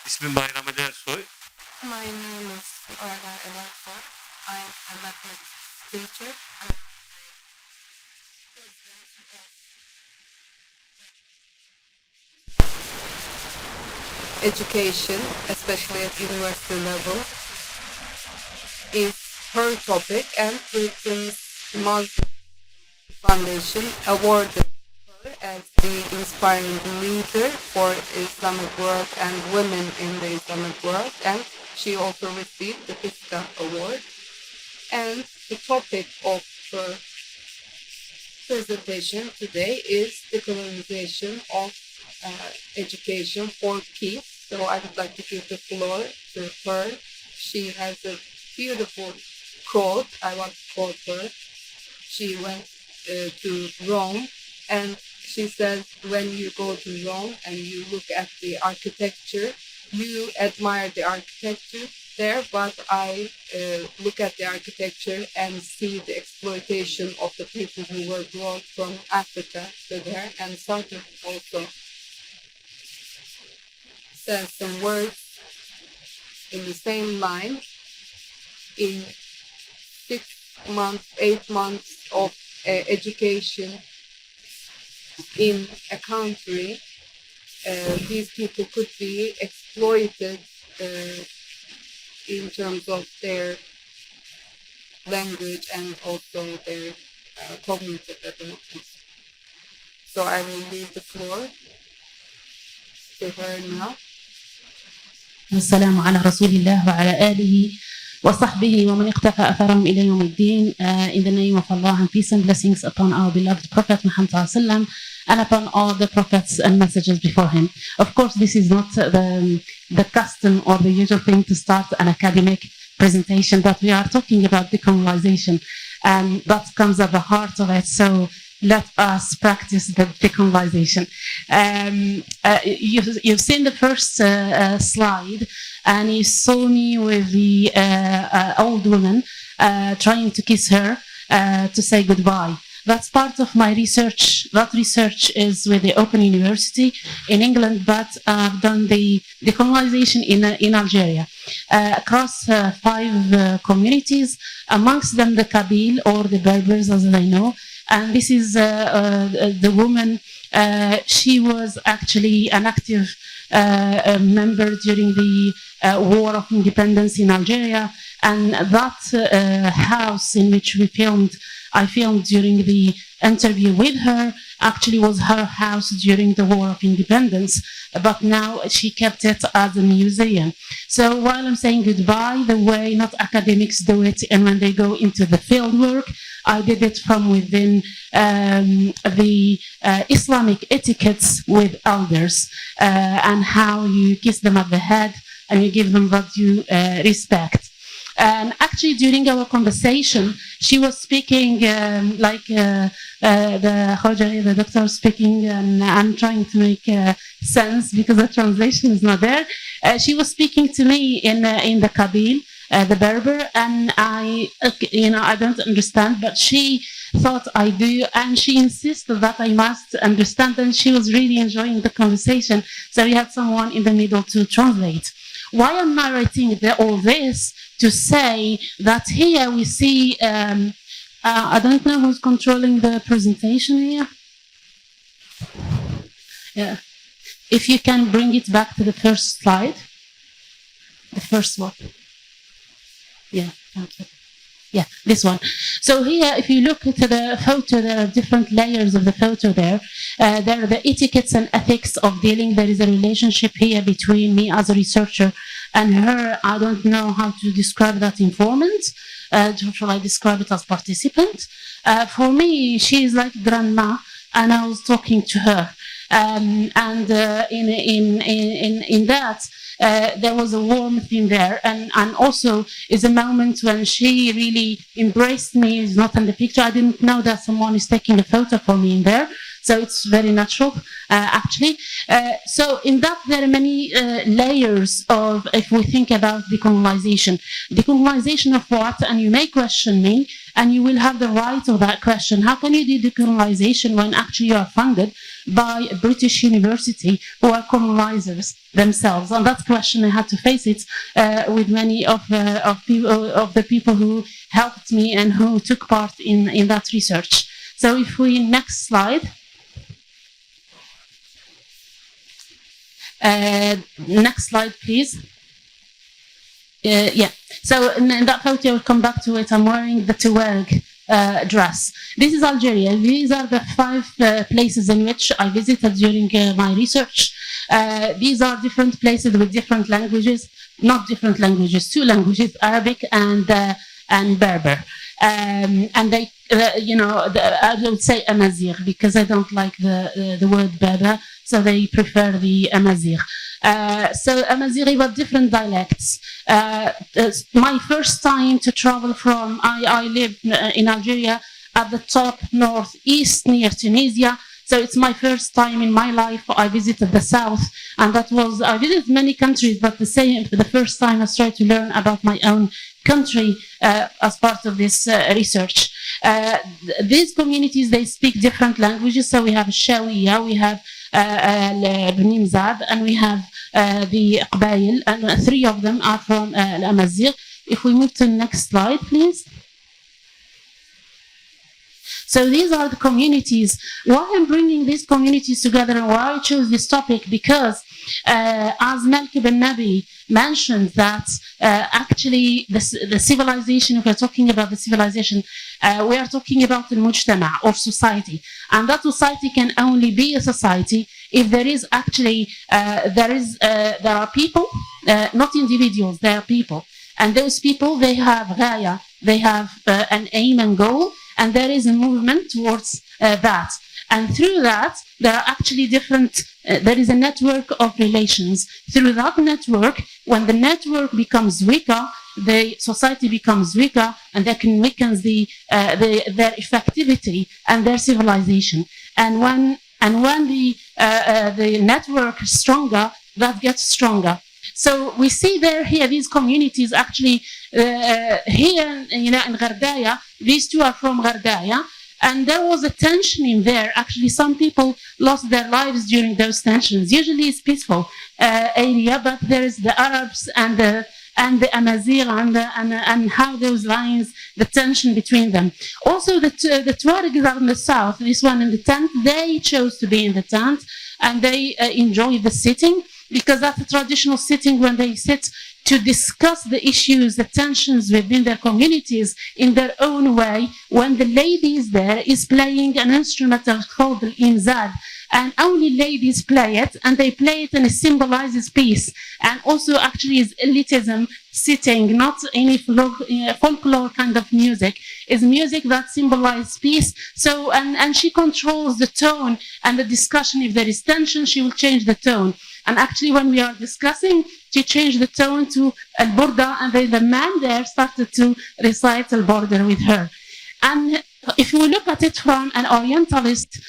İsmim Bayram Ersoy. My name is Ersoy. I'm a mathematics teacher. Education, especially at university level, is her topic, and Britain's Muslim Foundation awarded her as the inspiring leader for Islamic world and women in the Islamic world, and she also received the Fiska Award. And the topic of her presentation today is Decolonisation of education for peace. So I would like to give the floor to her. She has a beautiful quote. I want to quote her. She went to Rome, and she says, when you go to Rome and you look at the architecture, you admire the architecture there, but I look at the architecture and see the exploitation of the people who were brought from Africa to there, and Sartre also says some words in the same line. In 6 months, 8 months of education in a country, these people could be exploited in terms of their language and also their cognitive abilities. So I will leave the floor to her now. والسلام على رسول الله وعلى آله وصحبه ومن اقتفى أثرهم إلى يوم الدين. In the name of Allah, and peace and blessings upon our beloved Prophet Muhammad sallam, and upon all the prophets and messages before him. Of course, this is not the custom or the usual thing to start an academic presentation, but we are talking about decolonization, and that comes at the heart of it. So let us practice the decolonization. You've seen the first slide, and you saw me with the old woman trying to kiss her to say goodbye. That's part of my research. That research is with the Open University in England, but I've done the decolonization in Algeria across 5 communities, amongst them the Kabyle or the Berbers, as I know. And this is the woman. She was actually an active member during the War of Independence in Algeria, and that house in which I filmed during the interview with her actually was her house during the War of Independence, but now she kept it as a museum. So while I'm saying goodbye, the way not academics do it, and when they go into the field work, I did it from within the Islamic etiquettes with elders, and how you kiss them at the head and you give them what you respect. And actually, during our conversation, she was speaking like the Khoja, the doctor, speaking, and I'm trying to make sense because the translation is not there. She was speaking to me in the Kabyle, the Berber, and I don't understand, but she thought I do, and she insisted that I must understand, and she was really enjoying the conversation. So we had someone in the middle to translate. Why am I writing all this? To say that here we see, I don't know who's controlling the presentation here. Yeah. If you can bring it back to the first slide. The first one. Yeah, thank you. Yeah, this one. So here, if you look at the photo, there are different layers of the photo there. There are the etiquettes and ethics of dealing. There is a relationship here between me as a researcher and her. I don't know how to describe that informant. Shall I describe it as participant? For me, she is like grandma, and I was talking to her. In that, there was a warmth in there, and also is a moment when she really embraced me. It's not in the picture. I didn't know that someone is taking a photo for me in there, so it's very natural, actually. So in that, there are many layers of, if we think about decolonization. Decolonization of what? And you may question me, and you will have the right of that question. How can you do decolonization when actually you are funded by a British university who are colonizers themselves? And that question, I had to face it with many of the people who helped me and who took part in that research. So if we, next slide. Next slide, please. Yeah. So in that photo, I'll come back to it. I'm wearing the Tuareg dress. This is Algeria. These are the 5 places in which I visited during my research. These are different places with different languages, not different languages, 2 languages, Arabic and Berber. And they, I would say Amazigh because I don't like the word Berber, so they prefer the Amazigh. So Amazigh were different dialects. My first time to travel from, I lived in Algeria at the top northeast near Tunisia. So it's my first time in my life. I visited the south, and I visited many countries, but the first time I started to learn about my own country as part of this research. These communities, they speak different languages. So we have Shawiya, we have Bni Mzab, and we have the Qbail, and 3 of them are from Amazigh. If we move to the next slide, please. So these are the communities. Why I'm bringing these communities together and why I chose this topic, because as Malki bin Nabi mentioned that actually the civilization, if we're talking about the civilization, we are talking about the mujtama or society. And that society can only be a society if there is actually, there are people, not individuals, there are people. And those people, they have ghaya, they have an aim and goal, and there is a movement towards that. And through that, there are actually there is a network of relations. Through that network, when the network becomes weaker, the society becomes weaker, and that can weaken their effectivity and their civilization. And when the network is stronger, that gets stronger. So we see here these communities actually here in Karakaya. These 2 are from Karakaya, and there was a tension in there. Actually, some people lost their lives during those tensions. Usually, it's peaceful area, but there is the Arabs and the Amazigh and how those lines, the tension between them. Also, the Tuaregs are in the south. This one in the tent. They chose to be in the tent, and they enjoy the sitting, because that's a traditional sitting when they sit to discuss the issues, the tensions within their communities in their own way, when the ladies there is playing an instrumental called the imzad, and only ladies play it, and they play it and it symbolizes peace, and also actually is elitism sitting, not any folklore kind of music, is music that symbolizes peace. So, and she controls the tone and the discussion. If there is tension, she will change the tone. And actually, when we are discussing, she changed the tone to al-burda, and then the man there started to recite al-burda with her. And if we look at it from an Orientalist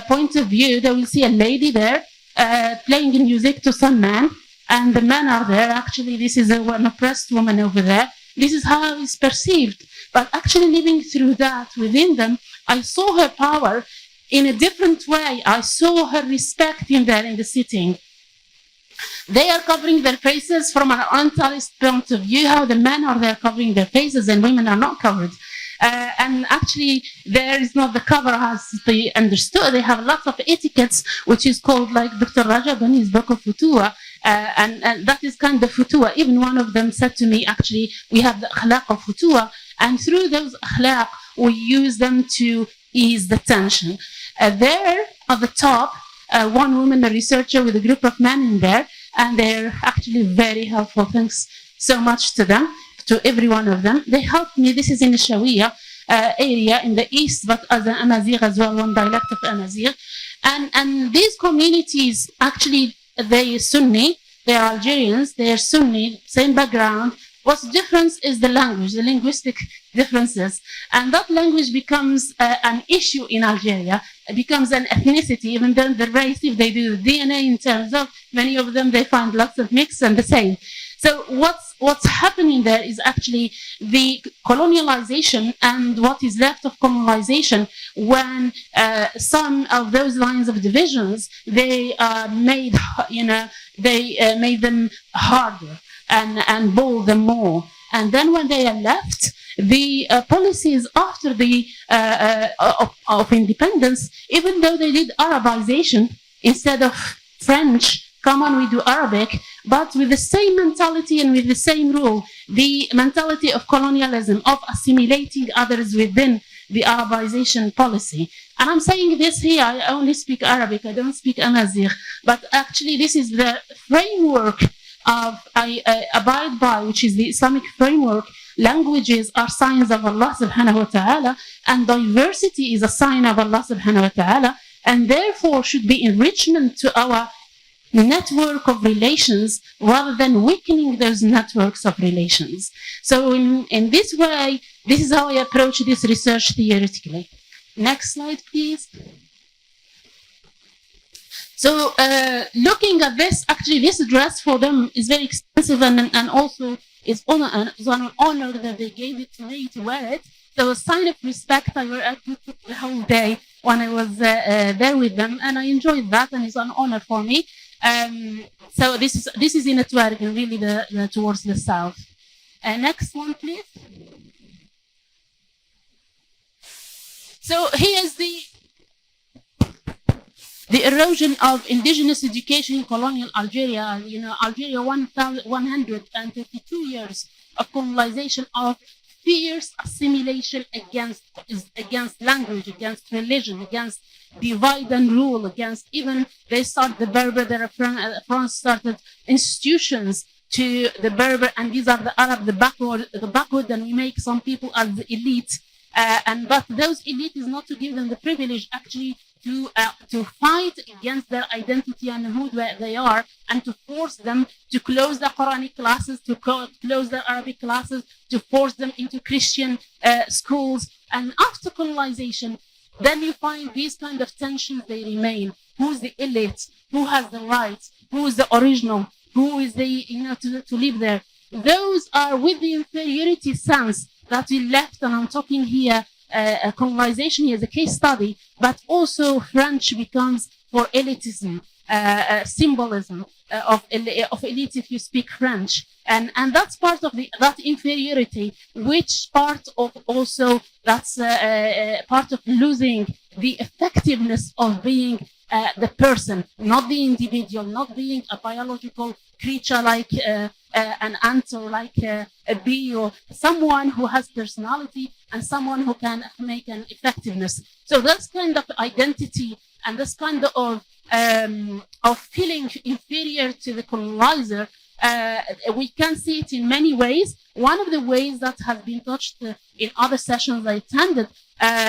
point of view, they will see a lady there playing music to some man, and the men are there. Actually, this is an oppressed woman over there. This is how it's perceived. But actually, living through that within them, I saw her power in a different way. I saw her respect in there in the sitting. They are covering their faces from an Orientalist point of view, how the men are there covering their faces and women are not covered. And actually, there is not the cover as they understood. They have lots of etiquettes, which is called, like Dr. Rajab in his book of Futua, and that is kind of Futua. Even one of them said to me, actually, we have the akhlaq of Futua, and through those akhlaq, we use them to ease the tension. There at the top, one woman, a researcher with a group of men in there, and they're actually very helpful. Thanks so much to them, to every one of them. They helped me. This is in the Shawiya area in the east, but as an Amazigh as well, one dialect of Amazigh. And these communities, actually, they Sunni, they are Algerians, they are Sunni, same background, What's different is the language, the linguistic differences. And that language becomes an issue in Algeria. It becomes an ethnicity, even though the race, if they do the DNA in terms of, many of them, they find lots of mix and the same. So what's happening there is actually the colonialization and what is left of colonialization when some of those lines of divisions, they made, made them harder and bold them more. And then when they are left, the policies after the of independence, even though they did Arabization instead of French, come on, we do Arabic, but with the same mentality and with the same rule, the mentality of colonialism, of assimilating others within the Arabization policy. And I'm saying this here, I only speak Arabic, I don't speak Amazigh, but actually this is the framework I abide by, which is the Islamic framework. Languages are signs of Allah subhanahu wa ta'ala, and diversity is a sign of Allah subhanahu wa ta'ala, and therefore should be enrichment to our network of relations rather than weakening those networks of relations. So in this way, this is how I approach this research theoretically. Next slide, please. So looking at this, actually this dress for them is very expensive and also it's an honor that they gave it to me to wear it. So a sign of respect, I wore it the whole day when I was there with them, and I enjoyed that, and it's an honor for me. So this is in Tuareg, and really towards the south. Next one, please. So here's the erosion of indigenous education in colonial Algeria. Algeria 132 years of colonization, of fierce assimilation against language, against religion, against divide and rule, against even they start the Berber. France started institutions to the Berber, and these are the Arab, the backward, and we make some people as the elite. But those elite is not to give them the privilege actually to fight against their identity and who they are, and to force them to close the Quranic classes, to close the Arabic classes, to force them into Christian schools. And after colonization, then you find these kind of tensions, they remain. Who's the elite? Who has the rights? Who is the original? Who is the, to live there? Those are with the inferiority sense that we left, and I'm talking here, colonization here is a case study, but also French becomes for elitism, symbolism of elite if you speak French. And that's part of that inferiority, which part of also, that's part of losing the effectiveness of being the person, not the individual, not being a biological creature like an ant or like a bee, or someone who has personality and someone who can make an effectiveness. So that's kind of identity and this kind of feeling inferior to the colonizer. We can see it in many ways. One of the ways that has been touched in other sessions I attended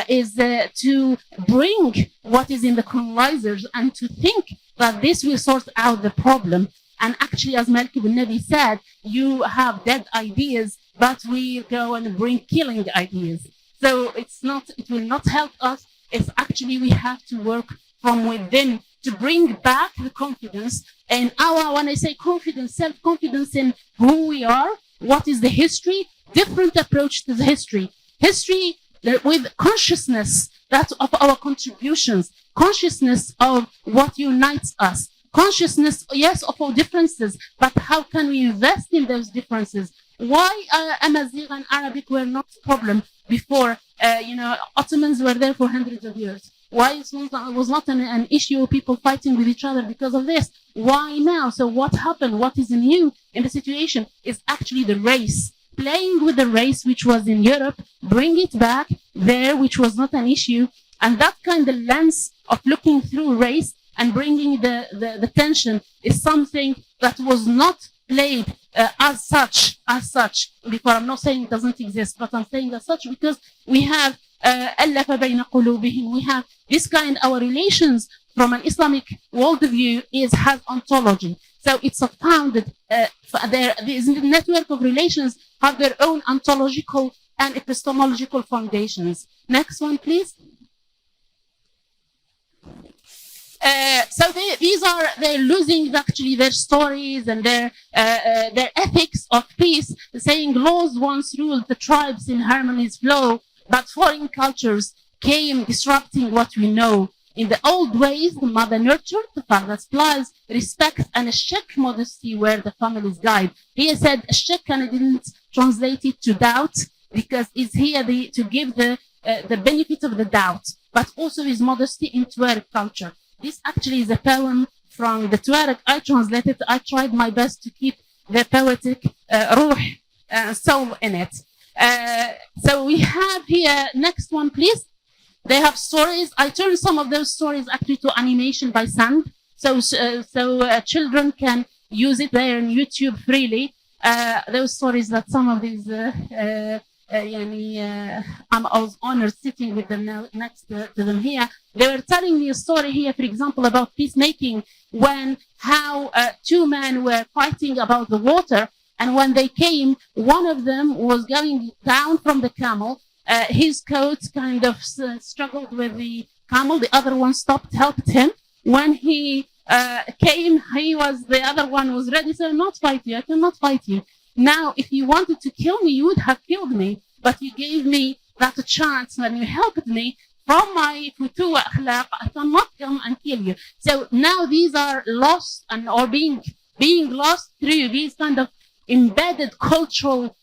is to bring what is in the colonizers and to think that this will sort out the problem. And actually, as Malik ibn Nabi said, you have dead ideas, but we go and bring killing ideas. So it will not help us. It's actually, we have to work from within to bring back the confidence. And when I say confidence, self-confidence in who we are, what is the history, different approach to the history. History with consciousness of our contributions, consciousness of what unites us, consciousness, yes, of our differences, but how can we invest in those differences? Why Amazigh and Arabic were not a problem before? Ottomans were there for hundreds of years. Why it was not an issue of people fighting with each other because of this? Why now? So what happened? What is new in the situation is actually the race. Playing with the race which was in Europe, bring it back there, which was not an issue. And that kind of lens of looking through race and bringing the tension is something that was not played as such. Because I'm not saying it doesn't exist, but I'm saying as such because we have ألف بين قلوبهم. We have this kind, our relations from an Islamic worldview has ontology. So it's founded, these network of relations have their own ontological and epistemological foundations. Next one, please. They're losing actually their stories and their ethics of peace, saying laws once ruled the tribes in harmony's flow, but foreign cultures came disrupting what we know. In the old ways, the mother nurtured, the father supplies, respect and a shek modesty were the family's guide. He said shek, and I didn't translate it to doubt, because it's here to give the benefit of the doubt, but also his modesty in Tuareg culture. This actually is a poem from the Tuareg. I translated. I tried my best to keep the poetic soul in it. So we have here, next one, please. They have stories. I turned some of those stories actually to animation by sound, so children can use it there on YouTube freely. Those stories that some of these, I was honored sitting with them now, next to them here. They were telling me a story here, for example, about peacemaking, how two men were fighting about the water, and when they came, one of them was going down from the camel. His coat kind of struggled with the camel. The other one stopped, helped him. When he came, the other one was ready. Said, "Not fight you. I cannot fight you. Now, if you wanted to kill me, you would have killed me. But you gave me that chance when you helped me. From my futu akhlaq, I cannot come and kill you." So now these are lost or being lost through these kind of embedded cultural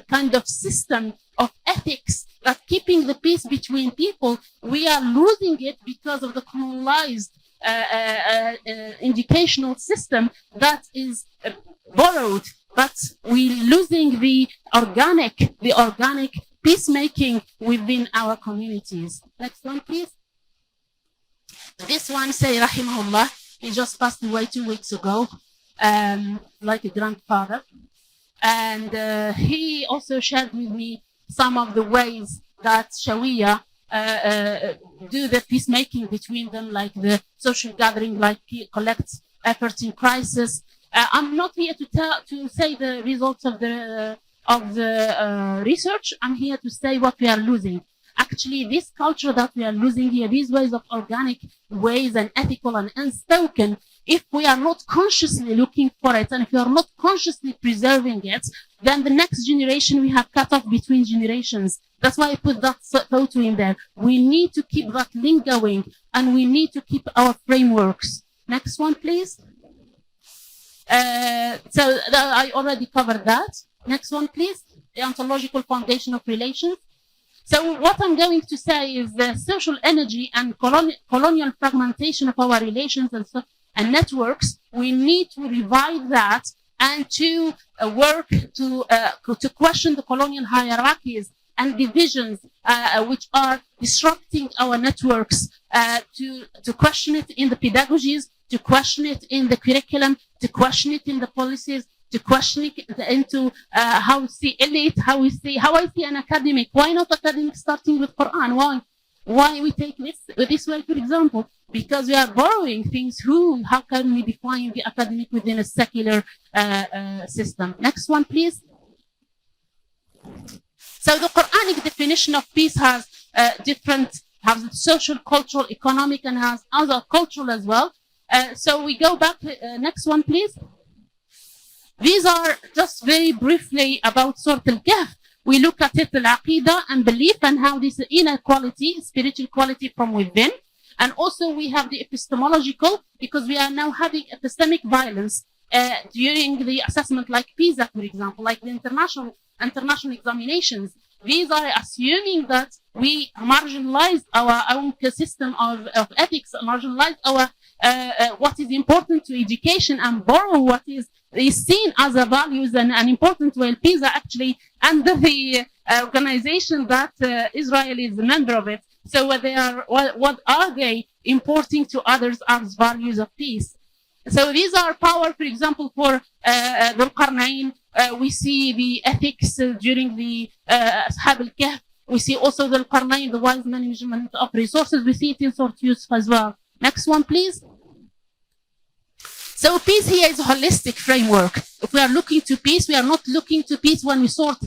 kind of system of ethics that keeping the peace between people. We are losing it because of the colonialized educational system that is borrowed, but we're losing the organic peacemaking within our communities. Next one, please. This one, say rahimahullah, he just passed away 2 weeks ago, like a grandfather. And he also shared with me some of the ways that Shawiya do the peacemaking between them, like the social gathering, like collect efforts in crisis. I'm not here to say the results of the research. I'm here to say what we are losing. Actually, this culture that we are losing here, these ways of organic ways and ethical and unspoken, if we are not consciously looking for it, and if we are not consciously preserving it, then the next generation we have cut off between generations. That's why I put that photo in there. We need to keep that link going, and we need to keep our frameworks. Next one, please. I already covered that. Next one, please. The ontological foundation of relations. So what I'm going to say is the social energy and colonial fragmentation of our relations and networks. We need to revive that and to work to question the colonial hierarchies and divisions which are disrupting our networks, to question it in the pedagogies, to question it in the curriculum, to question it in the policies, to question it into how we see elite, how I see an academic. Why not academic starting with Quran? Why we take this way, for example? Because we are borrowing things. How can we define the academic within a secular system? Next one, please. So the Quranic definition of peace has has social, cultural, economic, and has other cultural as well. So we go back. Next one, please. These are just very briefly about Surah Al-Kahf. We look at it, al-aqidah and belief, and how this inner quality, spiritual quality from within. And also we have the epistemological, because we are now having epistemic violence during the assessment, like PISA, for example, like the international examinations. These are assuming that we marginalize our own system of ethics, marginalize our what is important to education, and borrow what is seen as a values and an important way. PISA actually under the organization that Israel is a member of it. So what are they importing to others as values of peace? So these are power, for example, for Dhul Qarnayn. We see the ethics during the Ashab al-Kahf. We see also Dhul Qarnayn, the wise management of resources. We see it in Surah Yusuf as well. Next one, please. So peace here is a holistic framework. If we are looking to peace, we are not looking to peace when we solve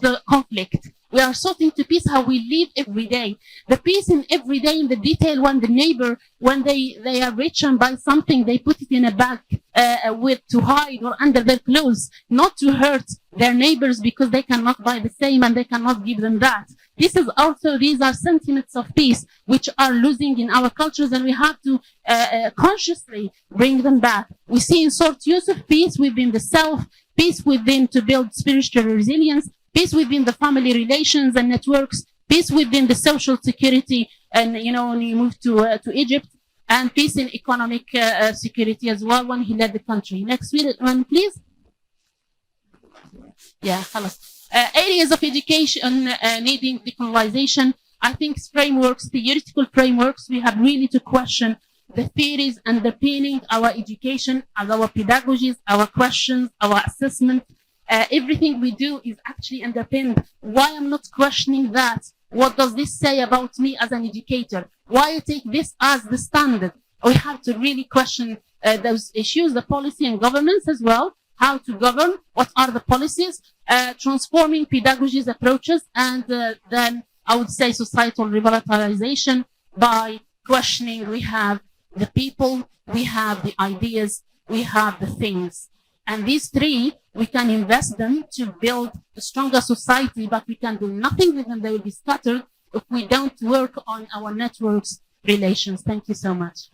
the conflict. We are sorting to peace how we live every day. The peace in every day, in the detail, when the neighbor, when they are rich and buy something, they put it in a bag to hide or under their clothes, not to hurt their neighbors because they cannot buy the same and they cannot give them that. These are sentiments of peace which are losing in our cultures, and we have to consciously bring them back. We see in Sort Yusuf peace within the self, peace within to build spiritual resilience, peace within the family relations and networks, peace within the social security, and when you move to Egypt, and peace in economic security as well when he led the country. Next one, please. Yeah, areas of education needing decolonization. I think theoretical frameworks, we have really to question the theories underpinning our education, our pedagogies, our questions, our assessment. Everything we do is actually underpinned. Why I'm not questioning that? What does this say about me as an educator? Why I take this as the standard? We have to really question those issues, the policy and governance as well. How to govern, what are the policies, transforming pedagogies approaches, and then I would say societal revitalization by questioning. We have the people, we have the ideas, we have the things. And these three, we can invest them to build a stronger society, but we can do nothing with them. They will be scattered if we don't work on our networks relations. Thank you so much.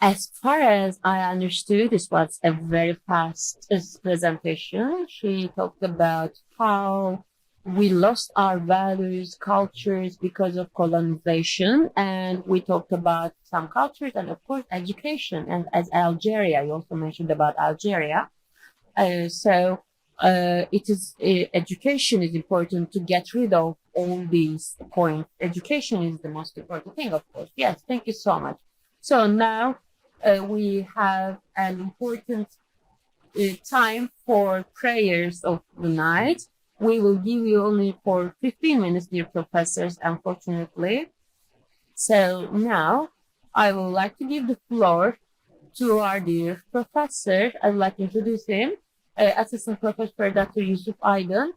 As far as I understood, this was a very fast presentation. She talked about how we lost our values, cultures because of colonization, and we talked about some cultures and, of course, education. And as Algeria, you also mentioned about Algeria. Education is important to get rid of all these points. Education is the most important thing, of course. Yes, thank you so much. So now we have an important time for prayers of the night. We will give you only for 15 minutes, dear professors, unfortunately. So now I would like to give the floor to our dear professor. I would like to introduce him, Assistant Professor Dr. Yusuf Aydın.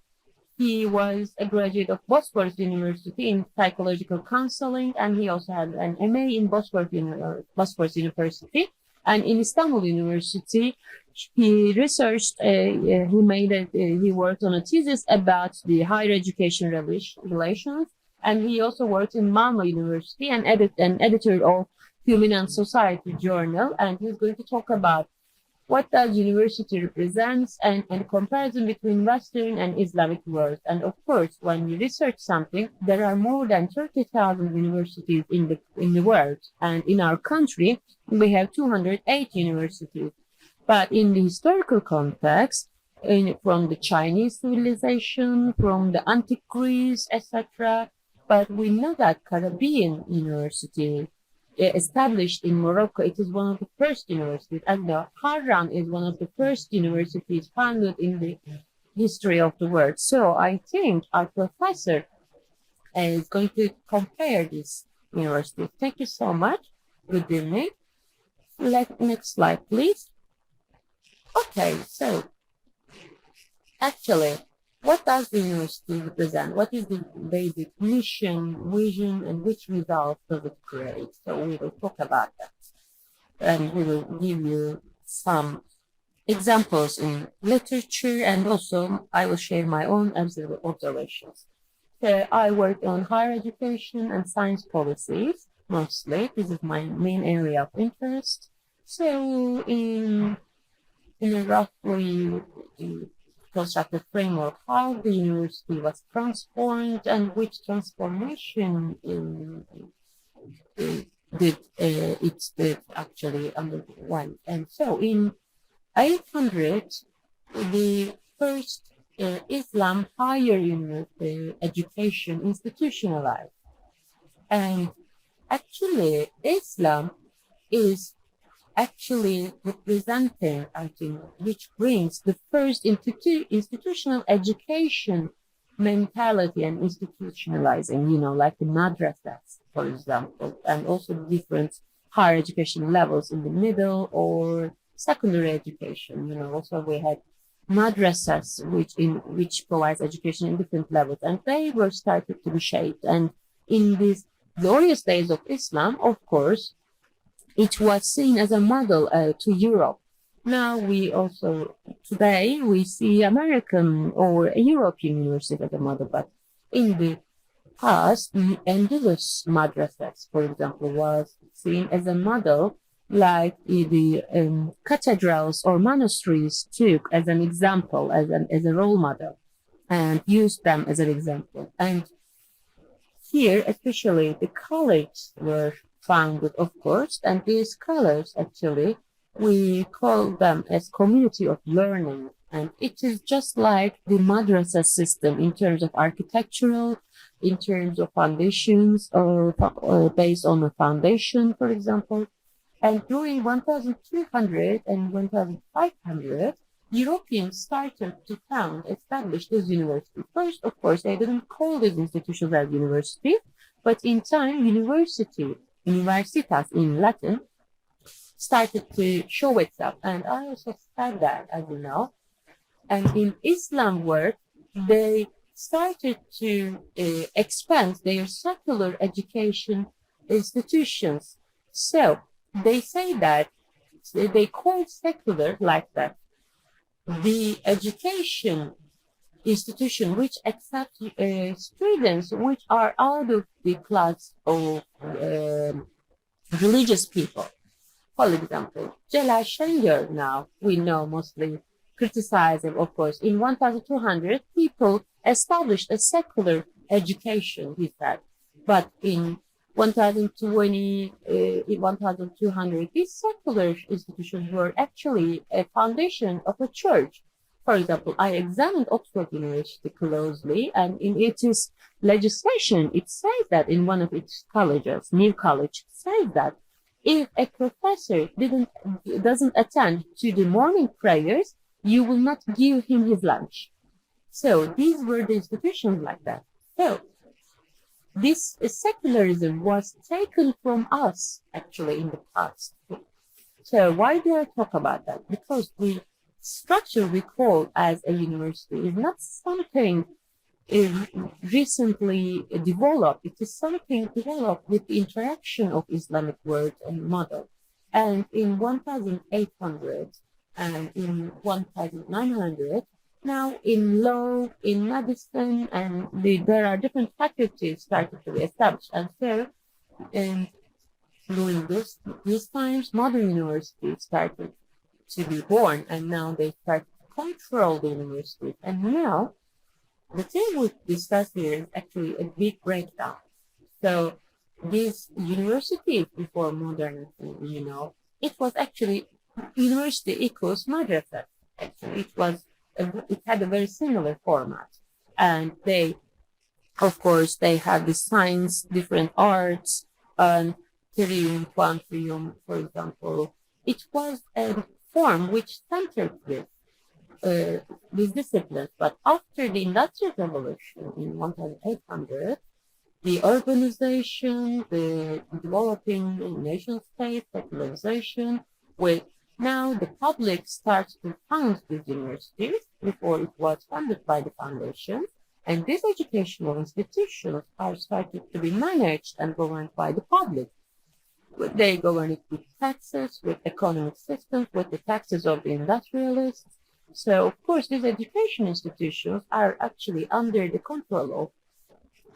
He was a graduate of Bosphorus University in psychological counseling, and he also had an MA in Bosphorus University. And in Istanbul University, he researched, he worked on a thesis about the higher education relations, and he also worked in Malmö University and editor of Human and Society journal, and he's going to talk about what does university represents and comparison between Western and Islamic world. And of course, when you research something, there are more than 30,000 universities in the world. And in our country, we have 208 universities. But in the historical context, from the Chinese civilization, from the antique Greece, etc. But we know that Caribbean University established in Morocco, it is one of the first universities, and the Harran is one of the first universities founded in the history of the world. So I think our professor is going to compare these universities. Thank you so much. Good evening. Next slide, please. Okay, so actually, what does the university represent? What is the basic mission, vision, and which results does it create? So we will talk about that. And we will give you some examples in literature, and also I will share my own observations. So I work on higher education and science policies, mostly. This is my main area of interest. So in a roughly constructed framework, how the university was transformed and which transformation did actually underwent. And so in 800, the first Islam higher education institutionalized. And actually, Islam is actually representing, I think, which brings the first institutional education mentality and institutionalizing, like the madrasas, for example, and also the different higher education levels in the middle or secondary education. Also we had madrasas, which provides education in different levels, and they were started to be shaped. And in these glorious days of Islam, of course, it was seen as a model to Europe. Now today we see American or European university as a model, but in the past, Andalus madrasas, for example, was seen as a model, like the cathedrals or monasteries took as an example, as a role model, and used them as an example. And here, especially, the colleges were founded, of course, and these scholars actually, we call them as community of learning. And it is just like the madrasa system in terms of architectural, in terms of foundations, or based on a foundation, for example. And during 1200 and 1500, Europeans started to establish this university. First, of course, they didn't call these institutions as university, but in time, universitas in Latin, started to show itself. And I also said that, as you know. And in Islam world, they started to expand their secular education institutions. So they say that they call secular like that the education institution which accepts students which are out of the class of religious people. For example, Celal Şengör, now we know, mostly criticizing, of course. In 1200, people established a secular education, he said. But in 1200, these secular institutions were actually a foundation of a church. For example, I examined Oxford University closely, and in its legislation, it says that in one of its colleges, New College, says that if a professor doesn't attend to the morning prayers, you will not give him his lunch. So these were the institutions like that. So this secularism was taken from us, actually, in the past. So why do I talk about that? Because the structure we call as a university is not something recently developed. It is something developed with the interaction of Islamic world and model. And in 1800 and in 1900, now in law, in medicine, and there are different faculties started to be established. And so during these times, modern universities started to be born, and now they start to control the universities. And now the thing we discuss here is actually a big breakdown. So these universities before modernity, it was actually university equals madrasa. Actually, it had a very similar format, and of course, they had the science, different arts, and trium, quantrium, for example. It was a form which centered these disciplines. But after the Industrial Revolution in 1800, the urbanization, the developing nation state, secularization, now the public starts to fund these universities. Before it was funded by the foundation, and these educational institutions are started to be managed and governed by the public. They govern it with taxes, with economic systems, with the taxes of the industrialists. So, of course, these education institutions are actually under the control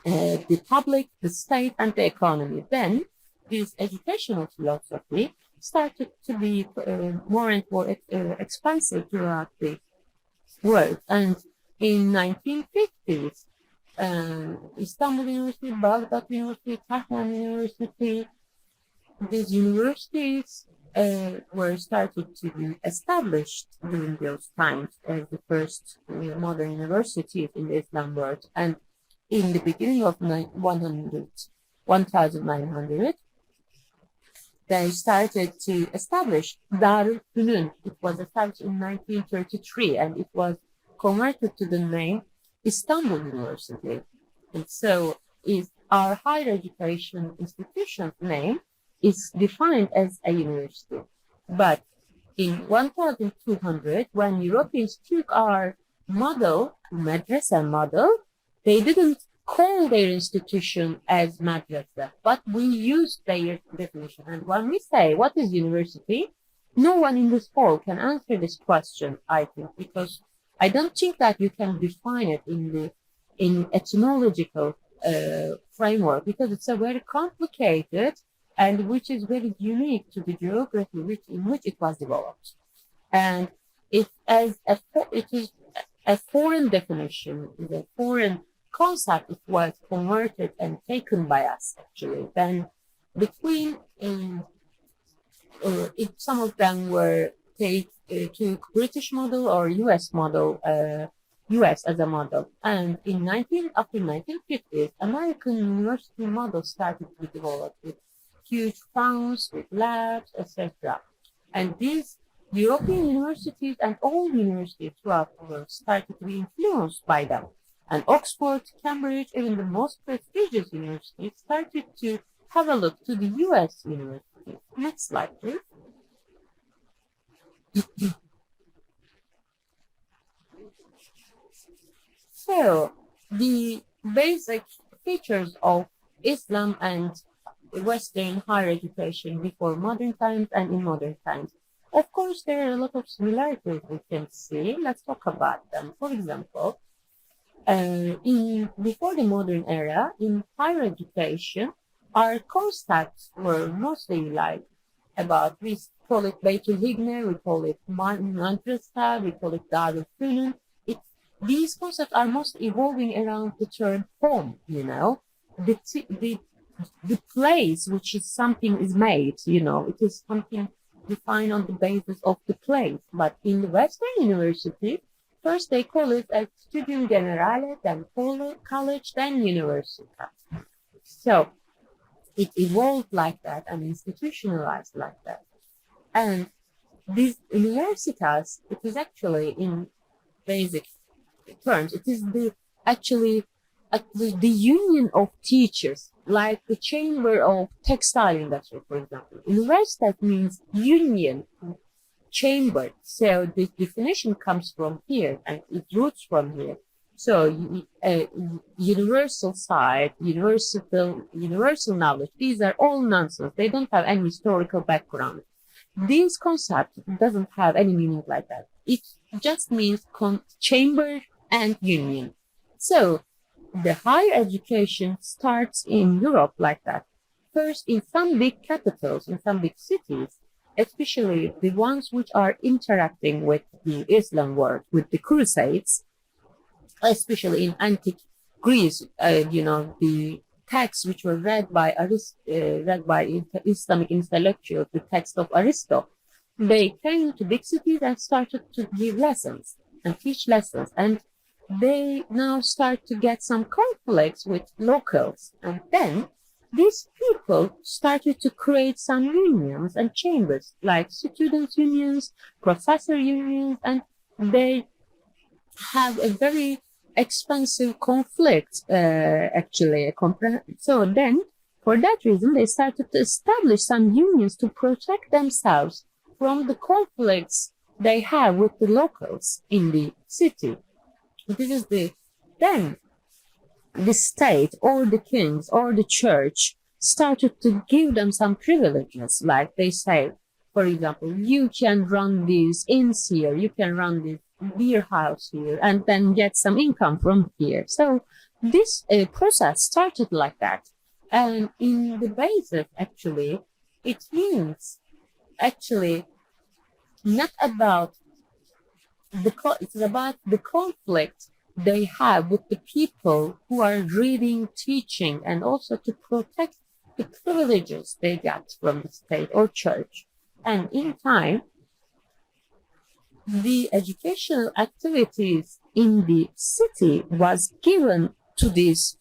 of the public, the state, and the economy. Then, this educational philosophy started to be more and more expansive throughout the world. And in 1950s, Istanbul University, Baghdad University, Tehran University, these universities were started to be established during those times as the first modern universities in the Islam world. And in the beginning of 1900, they started to establish Darul Fünun. It was established in 1933 and it was converted to the name Istanbul University. And so our higher education institution's name is defined as a university. But in 1200, when Europeans took our model, madrasa model, they didn't call their institution as madrasa, but we used their definition. And when we say, what is university? No one in this hall can answer this question, I think, because I don't think that you can define it in etymological framework, because it's a very complicated and which is very unique to the geography in which it was developed. And it is a foreign definition, the foreign concept, it was converted and taken by us actually. Then between some of them were to British model or US model, US as a model. And after 1950s, American university model started to develop with huge funds, with labs, etc. And these European universities and all universities throughout the world started to be influenced by them. And Oxford, Cambridge, even the most prestigious universities started to have a look to the US universities. Next slide, please. So, the basic features of Islam and Western higher education before modern times and in modern times. Of course, there are a lot of similarities we can see. Let's talk about them. For example, before the modern era, in higher education, our concepts were mostly like we call it Beytül Hikme, we call it Madrasa, we call it Darul Fünun. These concepts are most evolving around the term home, the place which is something is made, it is something defined on the basis of the place. But in the Western university, first they call it a studium generale, then college, then university. So it evolved like that and institutionalized like that. And these universitas, it is actually in basic terms, it is actually the union of teachers, like the chamber of textile industry, for example. Universitas means union, chamber. So the definition comes from here and it roots from here. So universal side, universal knowledge, these are all nonsense. They don't have any historical background. These concepts doesn't have any meaning like that. It just means chamber and union. So the higher education starts in Europe like that. First, in some big capitals, in some big cities, especially the ones which are interacting with the Islam world, with the Crusades, especially in antique Greece, the texts which were read by Islamic intellectuals, the text of Aristotle, they came to big cities and started to give lessons and teach lessons. And they now start to get some conflicts with locals. And then these people started to create some unions and chambers, like students' unions, professor unions, and they have a very expensive conflict, actually. So then, for that reason, they started to establish some unions to protect themselves from the conflicts they have with the locals in the city. This is then the state or the kings or the church started to give them some privileges. Like they say, for example, you can run these inns here, you can run this beer house here, and then get some income from here. So this process started like that. And in the basis, actually, it means actually not about it's about the conflict they have with the people who are reading, teaching, and also to protect the privileges they get from the state or church. And in time, the educational activities in the city was given to this,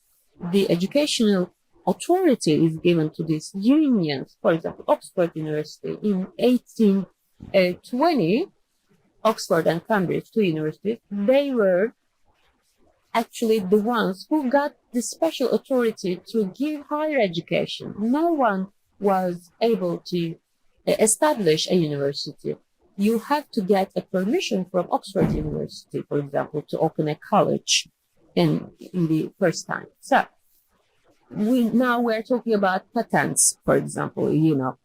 the educational authority is given to these unions. For example, Oxford University in 1820, Oxford and Cambridge, two universities, they were actually the ones who got the special authority to give higher education. No one was able to establish a university. You have to get a permission from Oxford University, for example, to open a college in the first time. So we're talking about patents, for example, you know,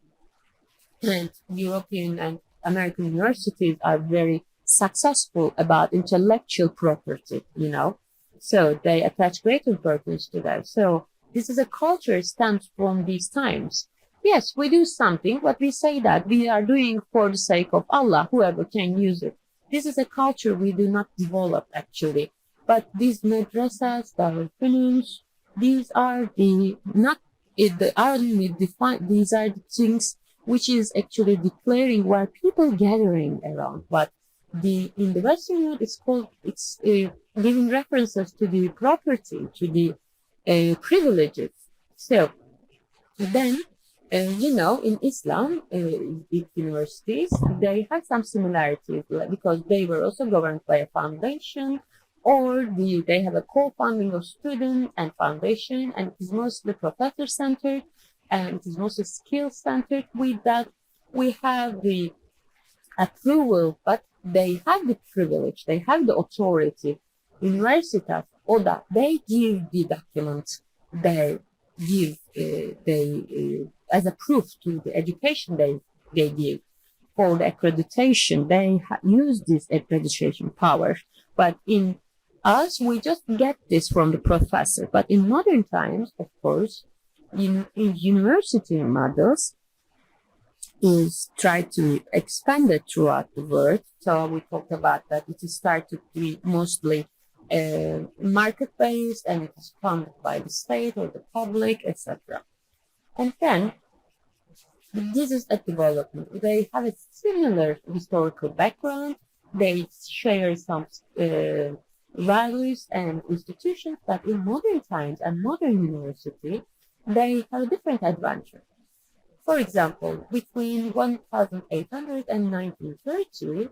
and European and American universities are very successful about intellectual property, you know, so they attach great importance to that. So this is a culture stems from these times. Yes, we do something, but we say that we are doing for the sake of Allah, whoever can use it. This is a culture we do not develop actually. But these madrasas, the films, these are the not the only define. These are the things which is actually declaring where people gathering around. But in the Western world, it's giving references to the property, to the privileges. So then, you know, in Islam, big universities, they have some similarities because they were also governed by a foundation, or they have a co-funding of student and foundation, and it is mostly professor-centered, and it is mostly skill-centered. With that, we have the approval, but they have the privilege, they have the authority. Universitas, ODA, they give the document, they give, as a proof to the education they give for the accreditation, they use this accreditation power. But in us, we just get this from the professor. But in modern times, of course, in university models is try to expand it throughout the world. So we talked about that it is started to be mostly market-based, and it is funded by the state or the public, etc. And then this is a development. They have a similar historical background. They share some values and institutions, but in modern times and modern university, they have a different adventure. For example, between 1800 and 1930,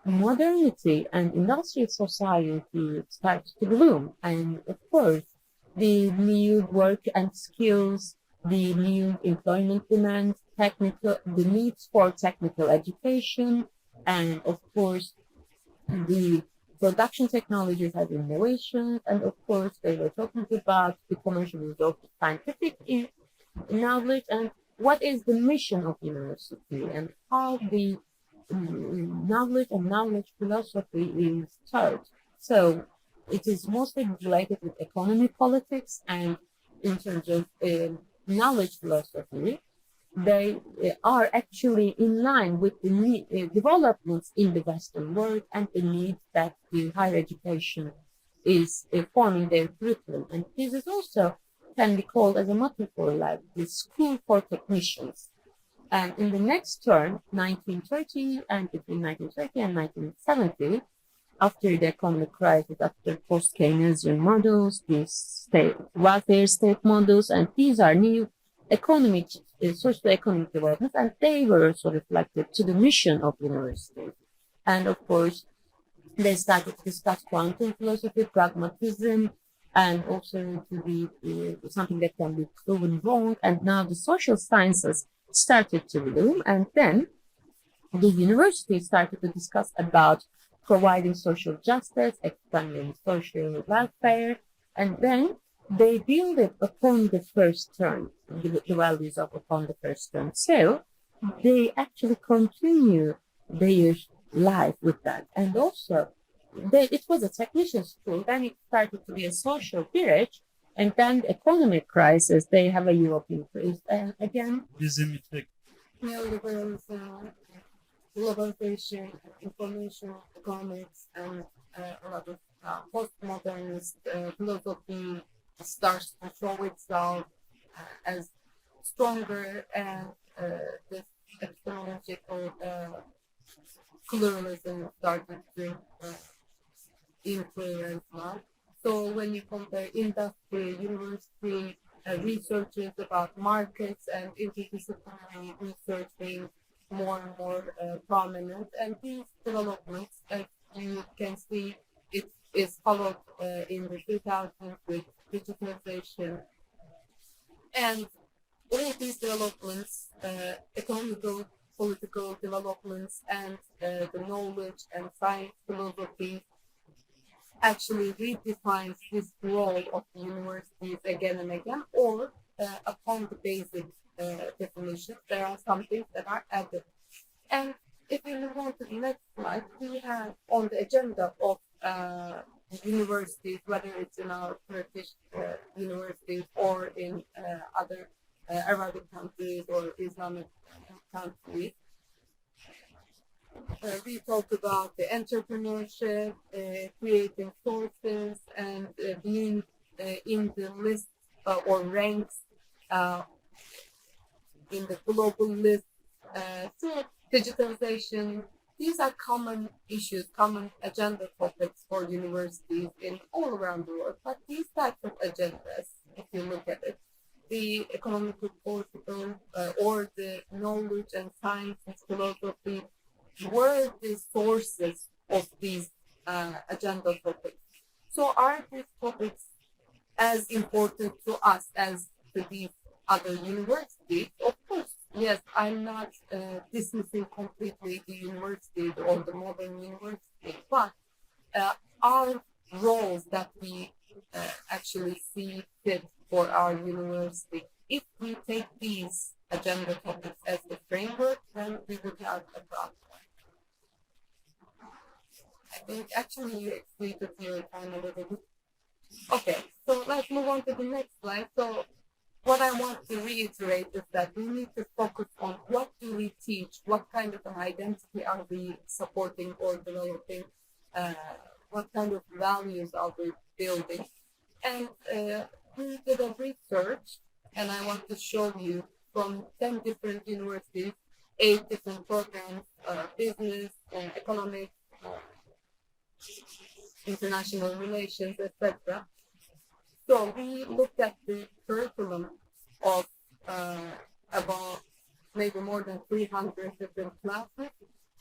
modernity and industrial society started to bloom. And of course, the new work and skills, the new employment demands, the needs for technical education, and of course, the production technologies had innovations, and of course, they were talking about the commercialization of scientific knowledge and what is the mission of university and how the knowledge and knowledge philosophy is taught. So it is mostly related with economy, politics, and in terms of knowledge philosophy, they are actually in line with the developments in the Western world and the need that the higher education is forming their curriculum. And this is also can be called as a metaphor like the school for technicians. And in the next term, 1930 and between 1930 and 1970, after the economic crisis, after post-Keynesian models, these state welfare state models, and these are new economic, socio-economic developments, and they were also reflected to the mission of universities. And of course, they started to discuss quantum philosophy, pragmatism, and also to be something that can be proven wrong. And now the social sciences started to bloom, and then the university started to discuss about providing social justice, expanding social welfare, and then they build it upon the first term, the values of upon the first term. So they actually continue their life with that. And also, it was a technician school, then it started to be a social village, and then the economic crisis, they have a European crisis. And again, neoliberalism, globalization, information economics, and a lot of postmodernist philosophy starts to show itself as stronger, and the epistemological pluralism started to influence now. So when you compare industry, university researches about markets and interdisciplinary research being more and more prominent, and these developments, as you can see, it is followed in the 2000s with digitalization, and all these developments, economical, political developments, and the knowledge and science philosophy actually redefines this role of the universities again and again, or upon the basic definitions, there are some things that are added. And if we move on to the next slide, we have on the agenda of universities, whether it's in our Turkish universities or in other Arabic countries or Islamic countries, we talk about the entrepreneurship, creating sources, and being in the list or ranks in the global list. So digitalization, these are common issues, common agenda topics for universities in all around the world. But these types of agendas, if you look at it, the economical, political, or the knowledge and science and philosophy, were the sources of these agenda topics. So are these topics as important to us as to these other universities? Of course, yes, I'm not dismissing completely the university or the modern university, but our roles that we actually see fit for our university, if we take these agenda topics as the framework, then we would have a problem. I think actually you exceeded your time a little bit. Okay, so let's move on to the next slide. So what I want to reiterate is that we need to focus on what do we teach, what kind of an identity are we supporting or developing, what kind of values are we building. And we did a research, and I want to show you from 10 different universities, 8 different programs, business, economics, international relations, etc. So we looked at the curriculum of about maybe more than 300 different classes,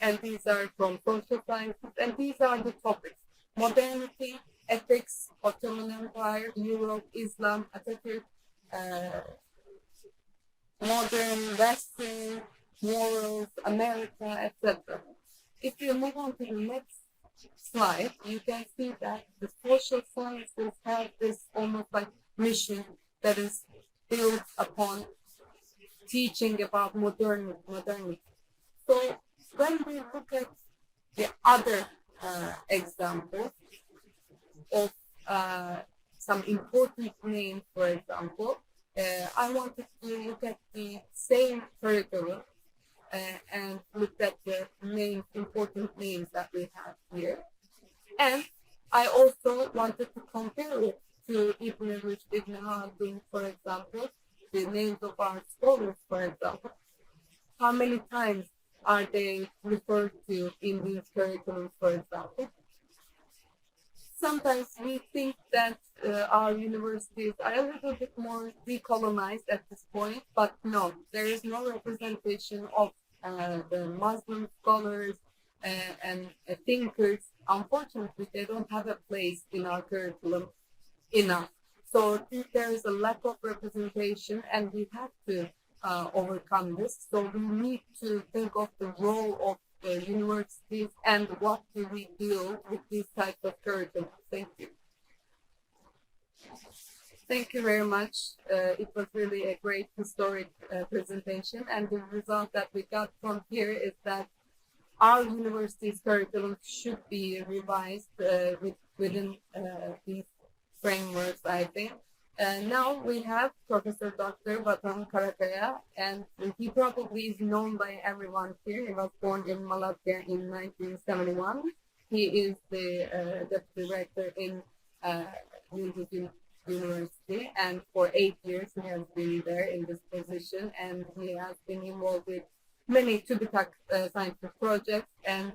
and these are from social sciences, and these are the topics: modernity, ethics, Ottoman Empire, Europe, Islam, Atatürk, modern, Western, morals, America, etc. If you move on to the next slide, you can see that the social sciences have this almost like mission that is built upon teaching about modernity. So when we look at the other examples of some important names, for example, I wanted to look at the same curriculum and look at the main important names that we have here. And I also wanted to compare it to Ibn Rushd, Ibn Haldun, for example, the names of our scholars, for example. How many times are they referred to in these curriculums, for example? Sometimes we think that our universities are a little bit more decolonized at this point, but no, there is no representation of the Muslim scholars and thinkers. Unfortunately, they don't have a place in our curriculum enough. So there is a lack of representation, and we have to overcome this. So we need to think of the role of the universities and what do we do with these types of curriculum. Thank you. Thank you very much. It was really a great historic presentation, and the result that we got from here is that our university's curriculum should be revised within these frameworks, I think. Now we have Professor Dr. Vatan Karakaya, and he probably is known by everyone here. He was born in Malatya in 1971. He is the deputy director in Yusuf University, and for 8 years he has been there in this position, and he has been involved with many TÜBİTAK scientific projects, and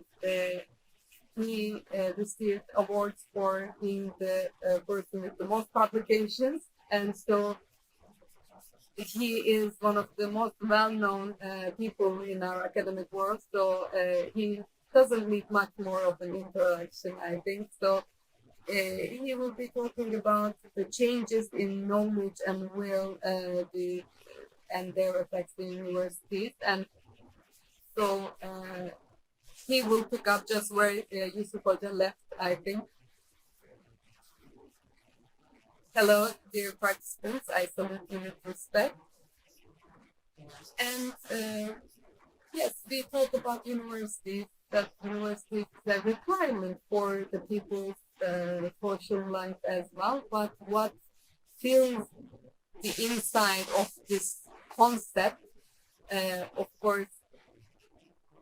he received awards for being the person with the most publications, and so he is one of the most well-known people in our academic world. So he doesn't need much more of an introduction, I think. So he will be talking about the changes in knowledge and will and their effects in universities, and so he will pick up just where Yusuf Hoca left, I think. Hello, dear participants. I salute you with respect. And yes, we talk about universities, that universities is a requirement for the people's social life as well. But what fills the inside of this concept, of course,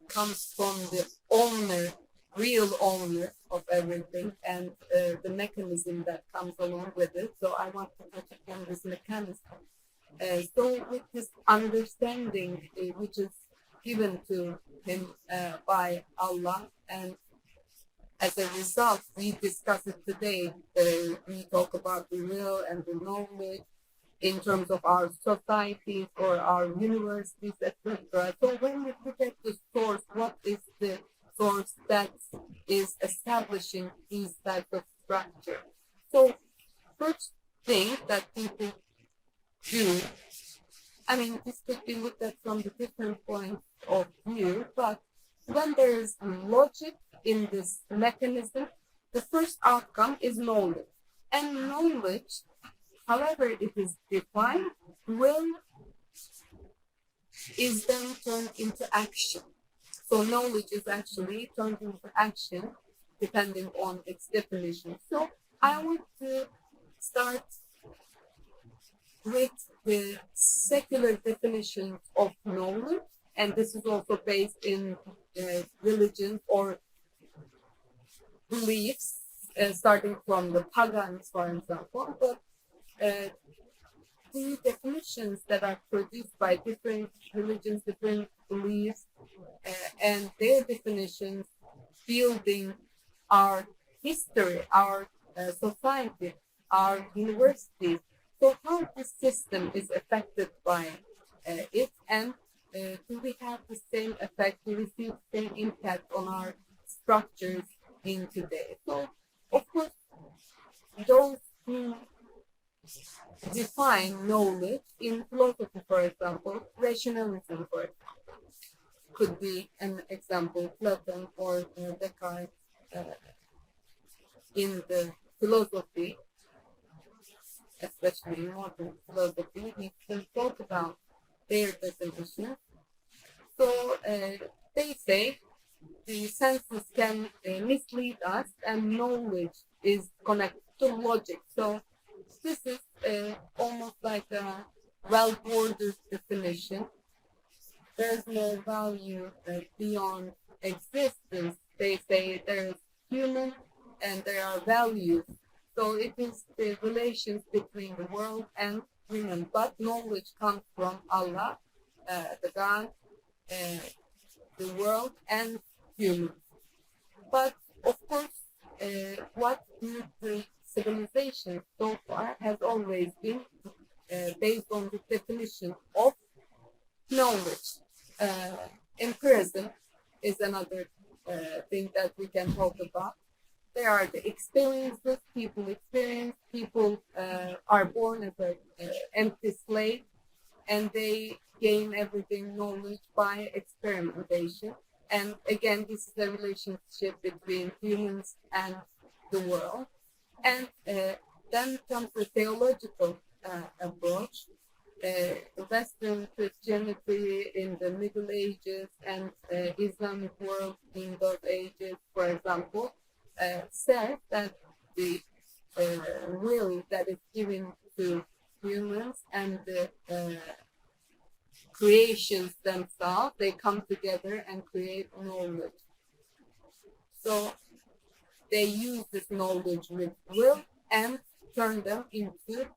comes from the owner, real owner of everything, and the mechanism that comes along with it. So I want to touch upon this mechanism. So with this understanding which is given to him by Allah, and as a result, we discuss it today. We talk about the will and the knowledge in terms of our societies or our universities, etc. So when we look at the source, what is the source that is establishing these types of structure? So first thing that people do, I mean, this could be looked at from the different points of view, but when there is logic in this mechanism, the first outcome is knowledge. And knowledge, however it is defined, will is then turned into action. So knowledge is actually turned into action depending on its definition. So I want to start with the secular definition of knowledge, and this is also based in religion or beliefs, starting from the pagans, for example. But the definitions that are produced by different religions, different beliefs, and their definitions building our history, our society, our universities. So how this system is affected by it, and do we have the same effect, do we see the same impact on our structures in today? So, of course, those who define knowledge in philosophy, for example, rationalism, for example, could be an example, Platon or Descartes in the philosophy, especially in modern philosophy, we can talk about their definition. So they say the senses can mislead us, and knowledge is connected to logic. So this is almost like a well-bordered definition. There's no value beyond existence. They say there's human and there are values. So it is the relations between the world and human. But knowledge comes from Allah, the God, the world, and humans. But of course, what the civilization so far has always been based on the definition of knowledge. Empiricism is another thing that we can talk about. There are the experiences, people experience, people are born as an empty slate, and they gain everything knowledge by experimentation. And again, this is a relationship between humans and the world. And then comes the theological approach. Western Christianity in the Middle Ages and Islamic world in those ages, for example, said that the will that is given to humans and the creations themselves, they come together and create knowledge. So they use this knowledge with will and turn them into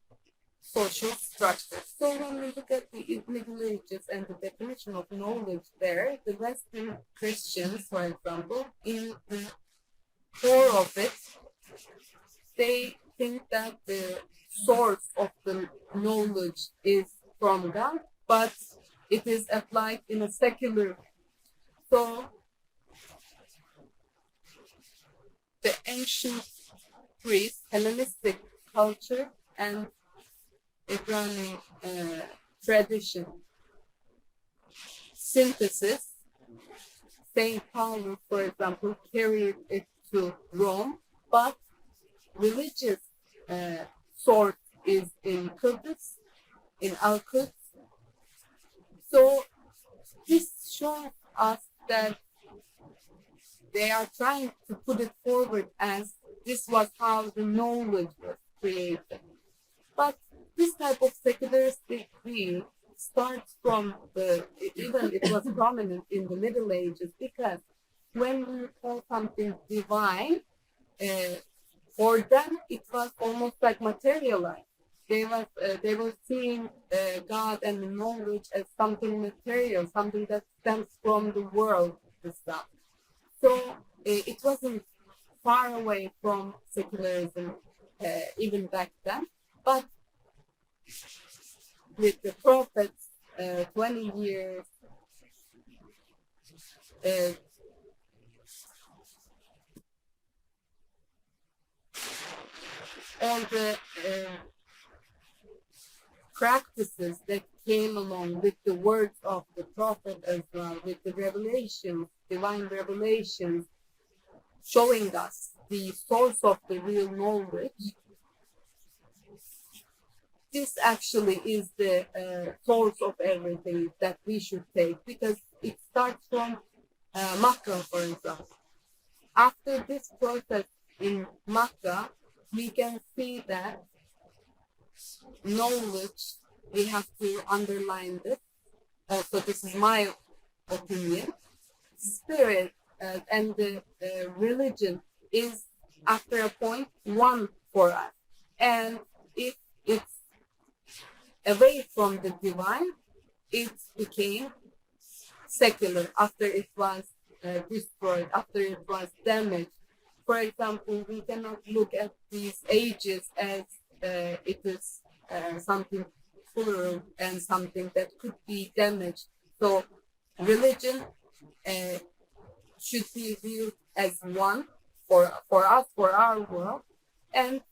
social structure. So when we look at the Middle Ages and the definition of knowledge there, the Western Christians, for example, in the core of it, they think that the source of the knowledge is from God, but it is applied in a secular. So the ancient Greece, Hellenistic culture, and Abrahamic tradition synthesis. Saint Paul, for example, carried it to Rome, but religious source is in Kudus, in Al-Quds. So this shows us that they are trying to put it forward as this was how the knowledge was created. But this type of secularistic view starts from even it was prominent in the Middle Ages, because when we call something divine, for them it was almost like materialized. They were seeing God and the knowledge as something material, something that stems from the world itself. So it wasn't far away from secularism even back then. But with the prophets, 20 years, all the practices that came along with the words of the prophet as well, with the revelations, divine revelations, showing us the source of the real knowledge. This actually is the source of everything that we should take, because it starts from Makkah, for example. After this process in Makkah, we can see that knowledge, we have to underline this. So this is my opinion. Spirit and the religion is, after a point, one for us. And if it's away from the divine, it became secular after it was destroyed, after it was damaged. For example, we cannot look at these ages as it is something plural and something that could be damaged. So religion should be viewed as one for us, for our world. And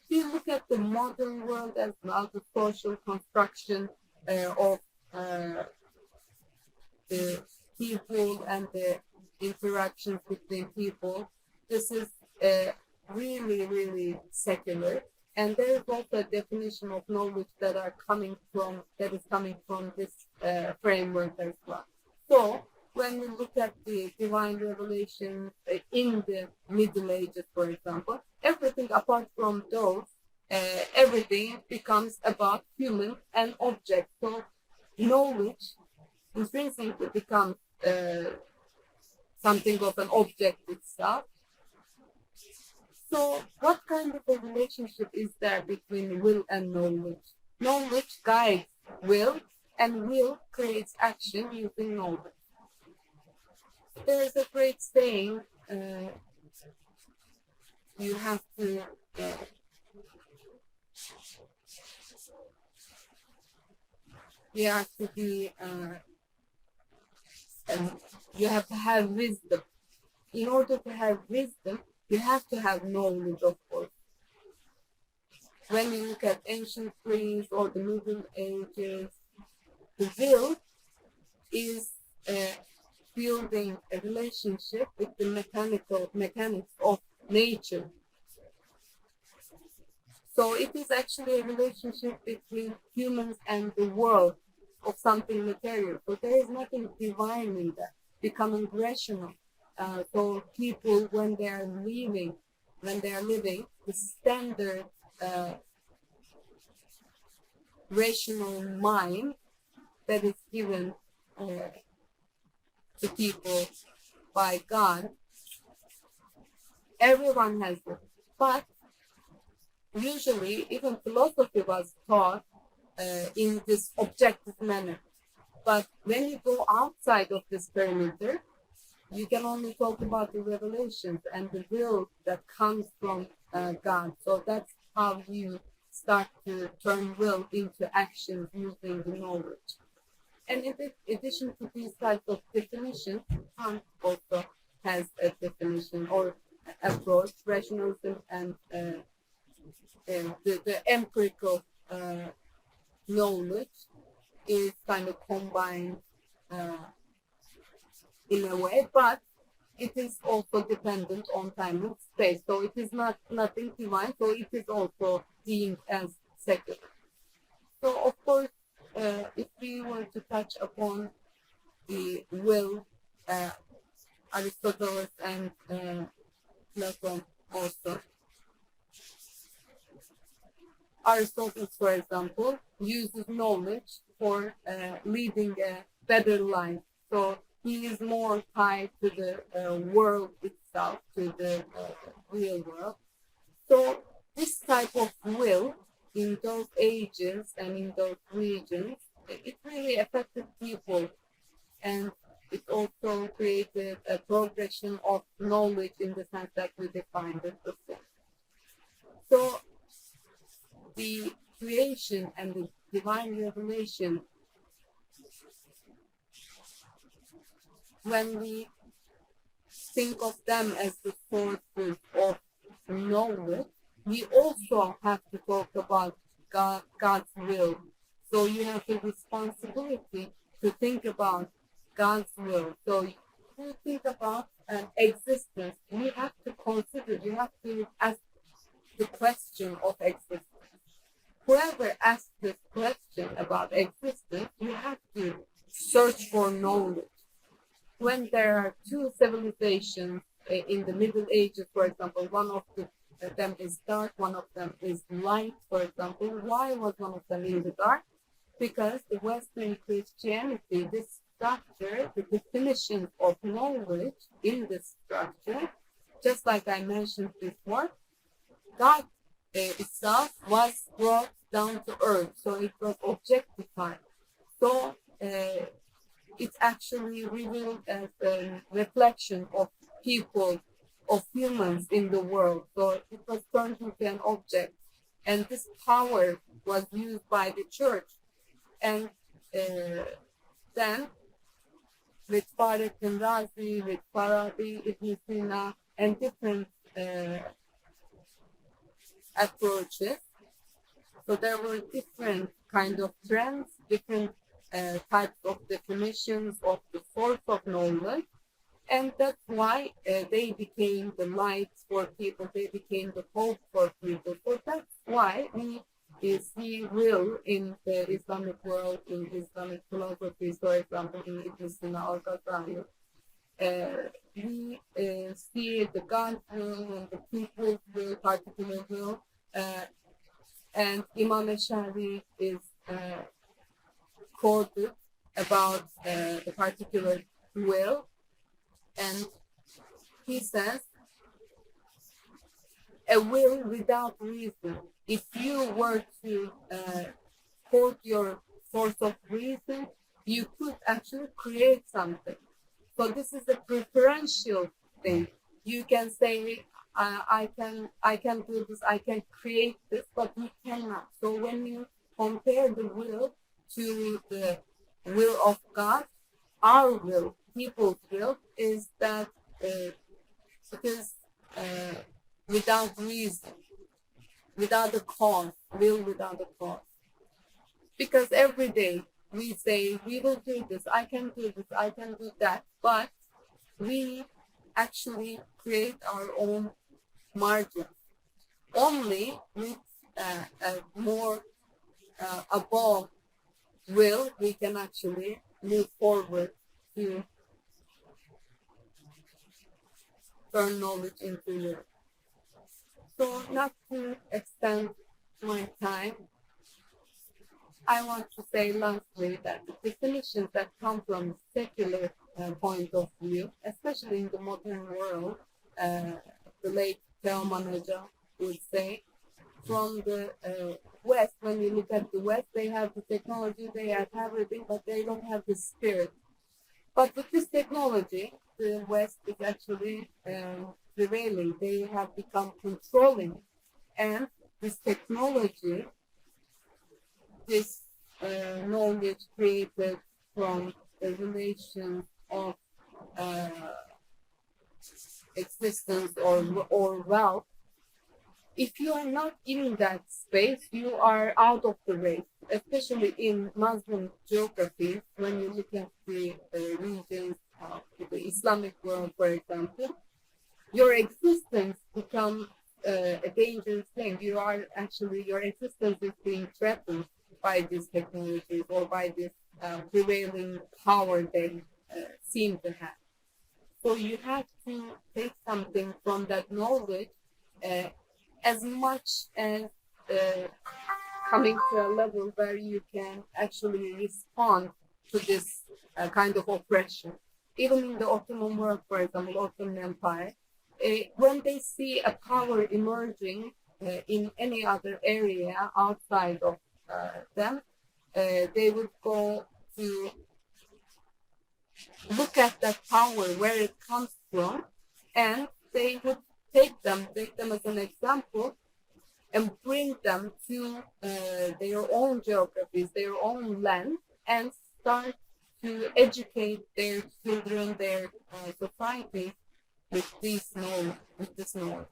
we look at the modern world as well, the social construction of the people and the interactions between people. This is really, really secular. And there is also a definition of knowledge that is coming from this framework as well. So when we look at the divine revelation in the Middle Ages, for example, everything apart from those, everything becomes about human and object. So knowledge intrinsically becomes something of an object itself. So what kind of a relationship is there between will and knowledge? Knowledge guides will, and will creates action using knowledge. There is a great saying, you have to be you have to have wisdom. In order to have wisdom, you have to have knowledge, of course. When you look at ancient Greece or the Middle Ages, the will is building a relationship with the mechanics of nature. So it is actually a relationship between humans and the world of something material. So there is nothing divine in that, becoming rational. So people, when they are living, the standard rational mind that is given to people by God, everyone has it. But usually even philosophy was taught in this objective manner. But when you go outside of this perimeter, you can only talk about the revelations and the will that comes from God. So that's how you start to turn will into action using the knowledge. And in addition to these types of definitions, Kant also has a definition or approach, rationalism and the empirical knowledge is kind of combined in a way, but it is also dependent on time and space. So it is not nothing divine. So it is also being as secular. So of course, if we were to touch upon the will, Aristotle and Plato also. Aristotle, for example, uses knowledge for leading a better life. So he is more tied to the world itself, to the real world. So this type of will in those ages and in those regions, it really affected people, and it also created a progression of knowledge in the sense that we defined it before. So the creation and the divine revelation, when we think of them as the sources of knowledge, we also have to talk about God's will. So you have the responsibility to think about God's will. So you think about an existence, you have to consider, you have to ask the question of existence. Whoever asks this question about existence, you have to search for knowledge. When there are two civilizations in the Middle Ages, for example, one of them is dark, one of them is light, for example. Why was one of them in the dark? Because the Western Christianity, this structure, the definition of knowledge in this structure, just like I mentioned before, God itself was brought down to earth, so it was objectified. So it actually revealed as a reflection of people, of humans in the world. So it was turned into an object, and this power was used by the church. And then with Farid Razi, with Farabi, Ibn Sina, and different approaches. So there were different kind of trends, different types of definitions of the source of knowledge, and that's why they became the light for people, they became the hope for people. So that's why we see will in the Islamic world, in Islamic philosophy, for example, in Ibn Sina or Ghazali. We see the God's will and the people's will, particular will, and Imam Eshari is quoted about the particular will, and he says, a will without reason. If you were to quote your source of reason, you could actually create something. So this is a preferential thing. You can say, I can do this, I can create this, but you cannot. So when you compare the will to the will of God, our will, people's will, is that it is without reason, without a cause, will without a cause. Because every day we say, we will do this, I can do this, I can do that, but we actually create our own margins. Only with a more above will, we can actually move forward to turn knowledge into will. So not to extend my time, I want to say lastly that the definitions that come from secular point of view, especially in the modern world, the late Teoman Hoca would say, from the West. When you look at the West, they have the technology, they have everything, but they don't have the spirit. But with this technology, the West is actually prevailing. They have become controlling. And this technology, this knowledge created from the relation of existence or wealth, if you are not in that space, you are out of the race, especially in Muslim geography. When you look at the regions of the Islamic world, for example, your existence becomes a dangerous thing. Your existence is being threatened by these technologies or by this prevailing power they seem to have. So you have to take something from that knowledge as much as coming to a level where you can actually respond to this kind of oppression. Even in the Ottoman world, for example, Ottoman Empire, when they see a power emerging in any other area outside of them, they would go to look at that power, where it comes from, and they would take them as an example, and bring them to their own geographies, their own land, and start to educate their children, their society with this knowledge.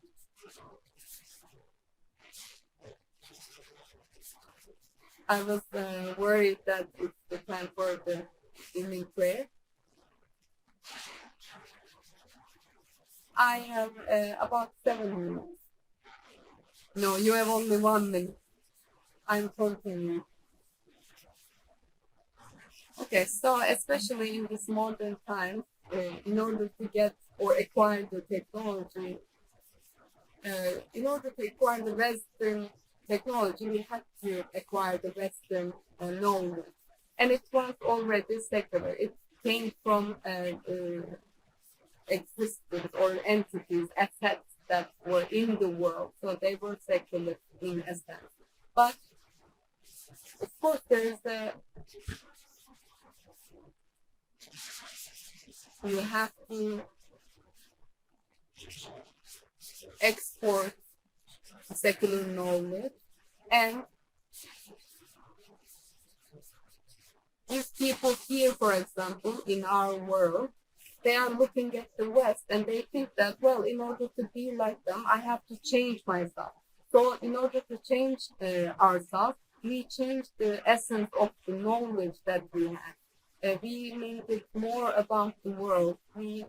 I was worried that it's the time for the evening prayer. I have about 7 minutes. No, you have only 1 minute. I'm continuing. Okay, so especially in this modern time, in order to get or acquire the technology, in order to acquire the Western technology, we had to acquire the Western knowledge. And it was already secular. It came from existence or entities, assets that were in the world. So they were secular in a sense. But of course, you have to export secular knowledge, and these people here, for example, in our world, they are looking at the West and they think that, well, in order to be like them, I have to change myself. So in order to change ourselves, we change the essence of the knowledge that we have. We made it more about the world. We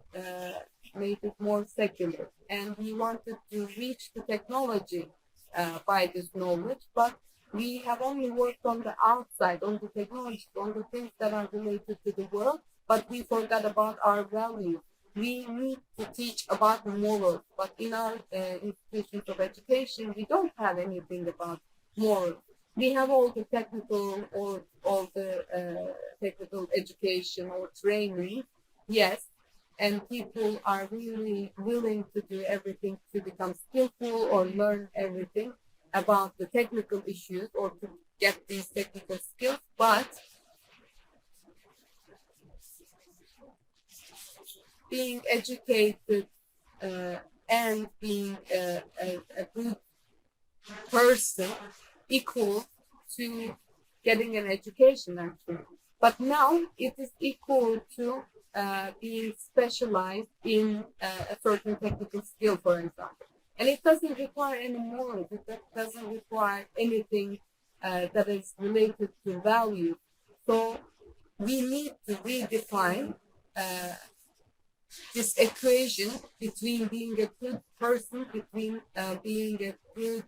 made it more secular. And we wanted to reach the technology by this knowledge, but we have only worked on the outside, on the technology, on the things that are related to the world, but we forgot about our values. We need to teach about morals, but in our institutions of education, we don't have anything about morals. We have all the technical or all the technical education or training, yes, and people are really willing to do everything to become skillful or learn everything about the technical issues or to get these technical skills, but being educated and being a good person equal to getting an education, actually. But now it is equal to being specialized in a certain technical skill, for example. And it doesn't require any morals. It doesn't require anything that is related to value. So we need to redefine this equation between being a good person, between being a good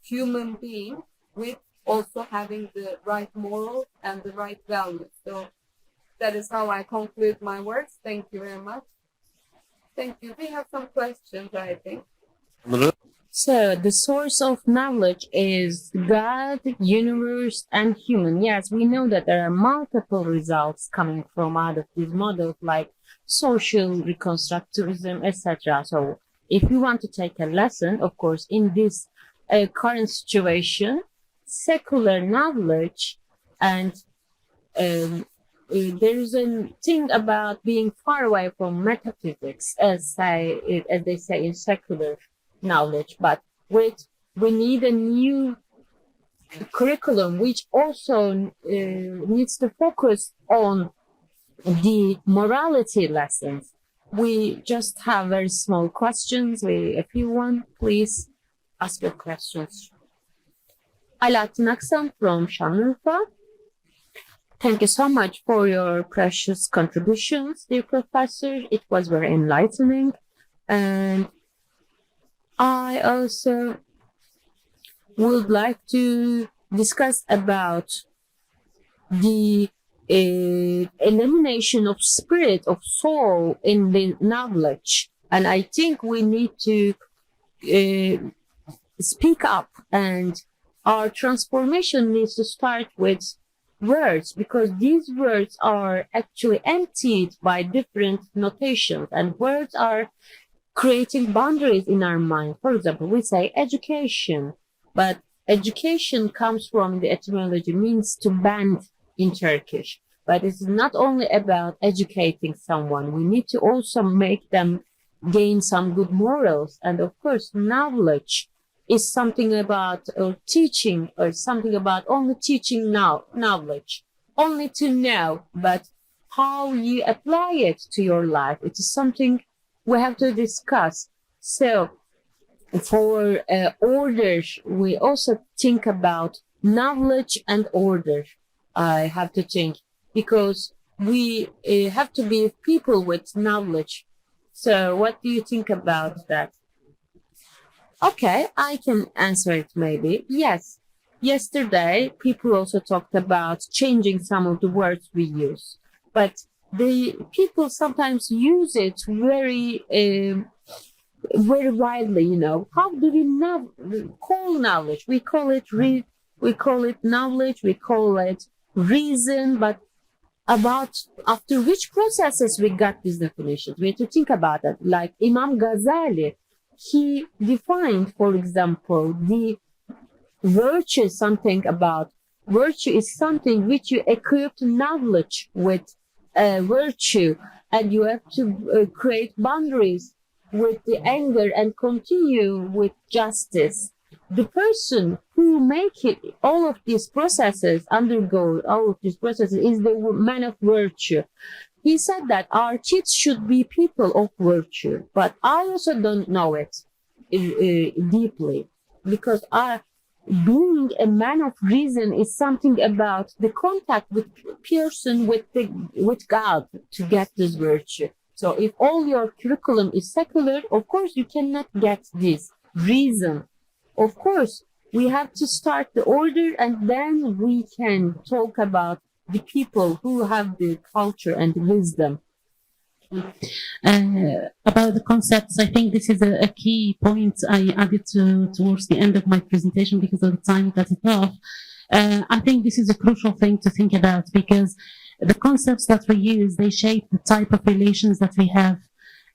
human being, with also having the right morals and the right values. So that is how I conclude my words. Thank you very much. Thank you. We have some questions, I think. So the source of knowledge is God, universe, and human. Yes, we know that there are multiple results coming from out of these models, like social reconstructivism, etc. So if you want to take a lesson, of course, in this current situation, secular knowledge, and there is a thing about being far away from metaphysics, as they say in secular knowledge. But we need a new curriculum which also needs to focus on the morality lessons. We just have very small questions. If you want, please ask your questions. Alpaydın Aksan from Şanlıurfa. Thank you so much for your precious contributions, dear professor. It was very enlightening. And I also would like to discuss about the elimination of spirit, of soul in the knowledge. And I think we need to speak up, and our transformation needs to start with words, because these words are actually emptied by different notations, and words are creating boundaries in our mind. For example, we say education, but education comes from the etymology, means to bend in Turkish. But it's not only about educating someone. We need to also make them gain some good morals. And of course, knowledge is something about teaching, or something about only teaching knowledge, only to know, but how you apply it to your life. It is something we have to discuss. So for order, we also think about knowledge and order. I have to think, because we have to be people with knowledge. So what do you think about that? Okay, I can answer it maybe. Yes. Yesterday, people also talked about changing some of the words we use. But the people sometimes use it very widely, you know. How do we call knowledge? We call it knowledge, we call it reason, but about after which processes we got these definitions. We have to think about it. Like Imam Ghazali, he defined, for example, the virtue, something about virtue is something which you equip knowledge with virtue, and you have to create boundaries with the anger and continue with justice. The person who make it, all of these processes, undergo all of these processes, is the man of virtue. He said that our kids should be people of virtue, but I also don't know it deeply, because being a man of reason is something about the contact with person, with God, to get this virtue. So if all your curriculum is secular, of course you cannot get this reason. Of course, we have to start the order, and then we can talk about the people who have the culture and wisdom. About the concepts, I think this is a key point I added towards the end of my presentation because of the time cut it off. I think this is a crucial thing to think about, because the concepts that we use, they shape the type of relations that we have,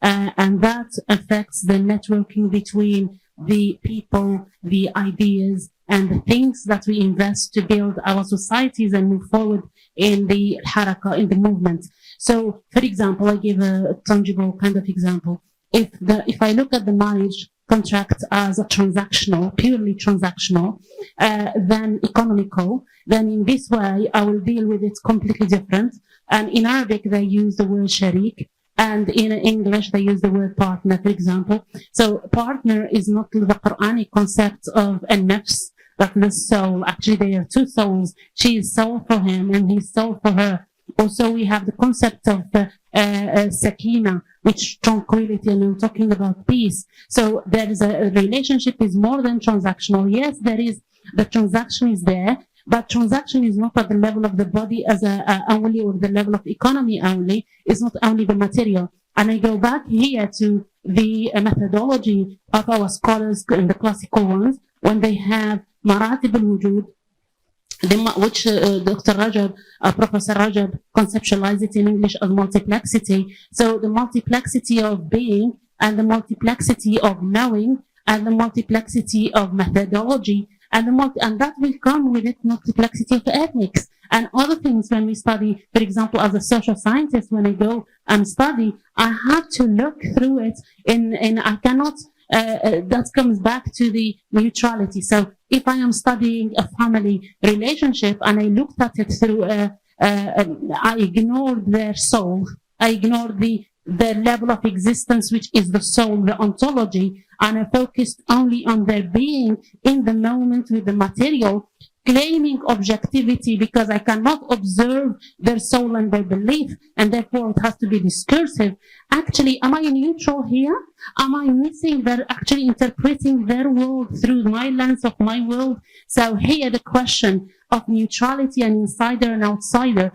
and that affects the networking between the people, the ideas, and the things that we invest to build our societies and move forward in the haraka, in the movement. So, for example, I give a tangible kind of example. If I look at the marriage contract as a transactional, purely transactional, then economical, then in this way I will deal with it completely different. And in Arabic they use the word sharik, and in English they use the word partner, for example. So partner is not the Quranic concept of a nafs, but the soul. Actually, there are two souls. She is soul for him and he's soul for her. Also, we have the concept of sakina, which tranquility, and I'm talking about peace. So there is a relationship is more than transactional. Yes, there is, the transaction is there, but transaction is not at the level of the body as only, or the level of economy only. It's not only the material. And I go back here to the methodology of our scholars and the classical ones, when they have maratib al-wujud, which Dr. Rajab, Professor Rajab, conceptualized it in English as multiplexity. So the multiplexity of being and the multiplexity of knowing and the multiplexity of methodology, and that will come with it multiplexity of ethnics and other things. When we study, for example, as a social scientist, when I go and study, I have to look through it I cannot, that comes back to the neutrality. So if I am studying a family relationship and I looked at it through I ignored their soul, I ignored the level of existence, which is the soul, the ontology, and I focused only on their being in the moment with the material, claiming objectivity because I cannot observe their soul and their belief, and therefore it has to be discursive. Actually, am I neutral here? Am I missing? They're actually interpreting their world through my lens of my world. So here the question of neutrality and insider and outsider,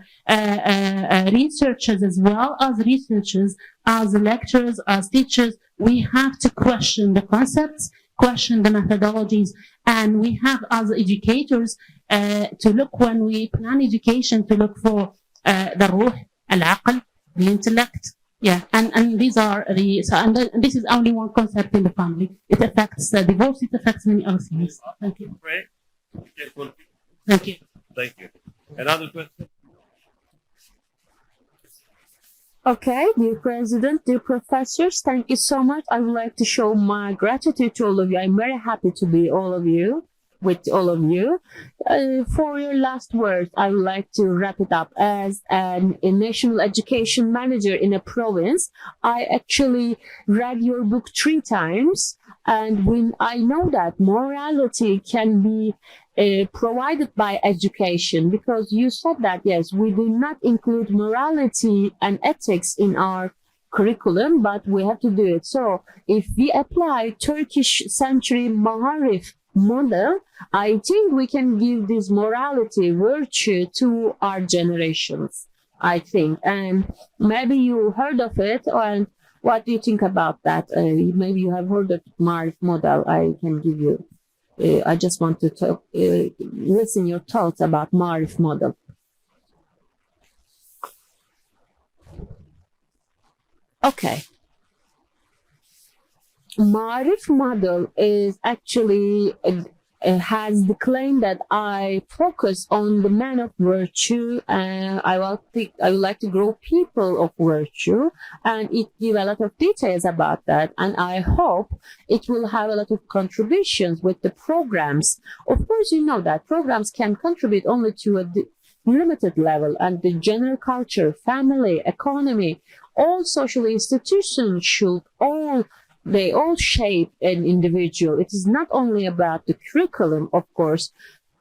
researchers as well as researchers, as lecturers, as teachers, we have to question the concepts, question the methodologies, and we have as educators to look, when we plan education, to look for the ruh, al-aql, the intellect. Yeah, and these are and this is only one concept in the family. It affects divorce, it affects many other things. Thank you. Great. Yes, well, Thank you. thank you. Another question? Okay, dear President, dear professors, thank you so much. I would like to show my gratitude to all of you. I'm very happy to be with all of you. For your last words, I would like to wrap it up. As a national education manager in a province, I actually read your book 3 times, and when I know that morality can be provided by education, because you said that, yes, we do not include morality and ethics in our curriculum, but we have to do it. So if we apply Turkish century Maharif model, I think we can give this morality, virtue to our generations, I think. And maybe you heard of it, and what do you think about that? Maybe you have heard of Maharif model. I can give you. I just want to talk, listen your thoughts about Maharif model. Okay. Maharif model is actually has the claim that I focus on the man of virtue, and I would like to grow people of virtue, and it gives a lot of details about that, and I hope it will have a lot of contributions with the programs. Of course, you know that programs can contribute only to a limited level, and the general culture, family, economy, all social institutions should they all shape an individual. It is not only about the curriculum, of course.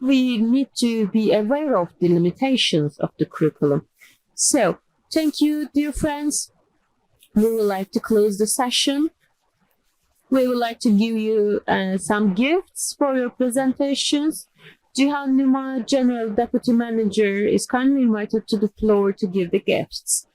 We need to be aware of the limitations of the curriculum. So, thank you, dear friends. We would like to close the session. We would like to give you some gifts for your presentations. Cihan Numa, General Deputy Manager, is kindly invited to the floor to give the gifts.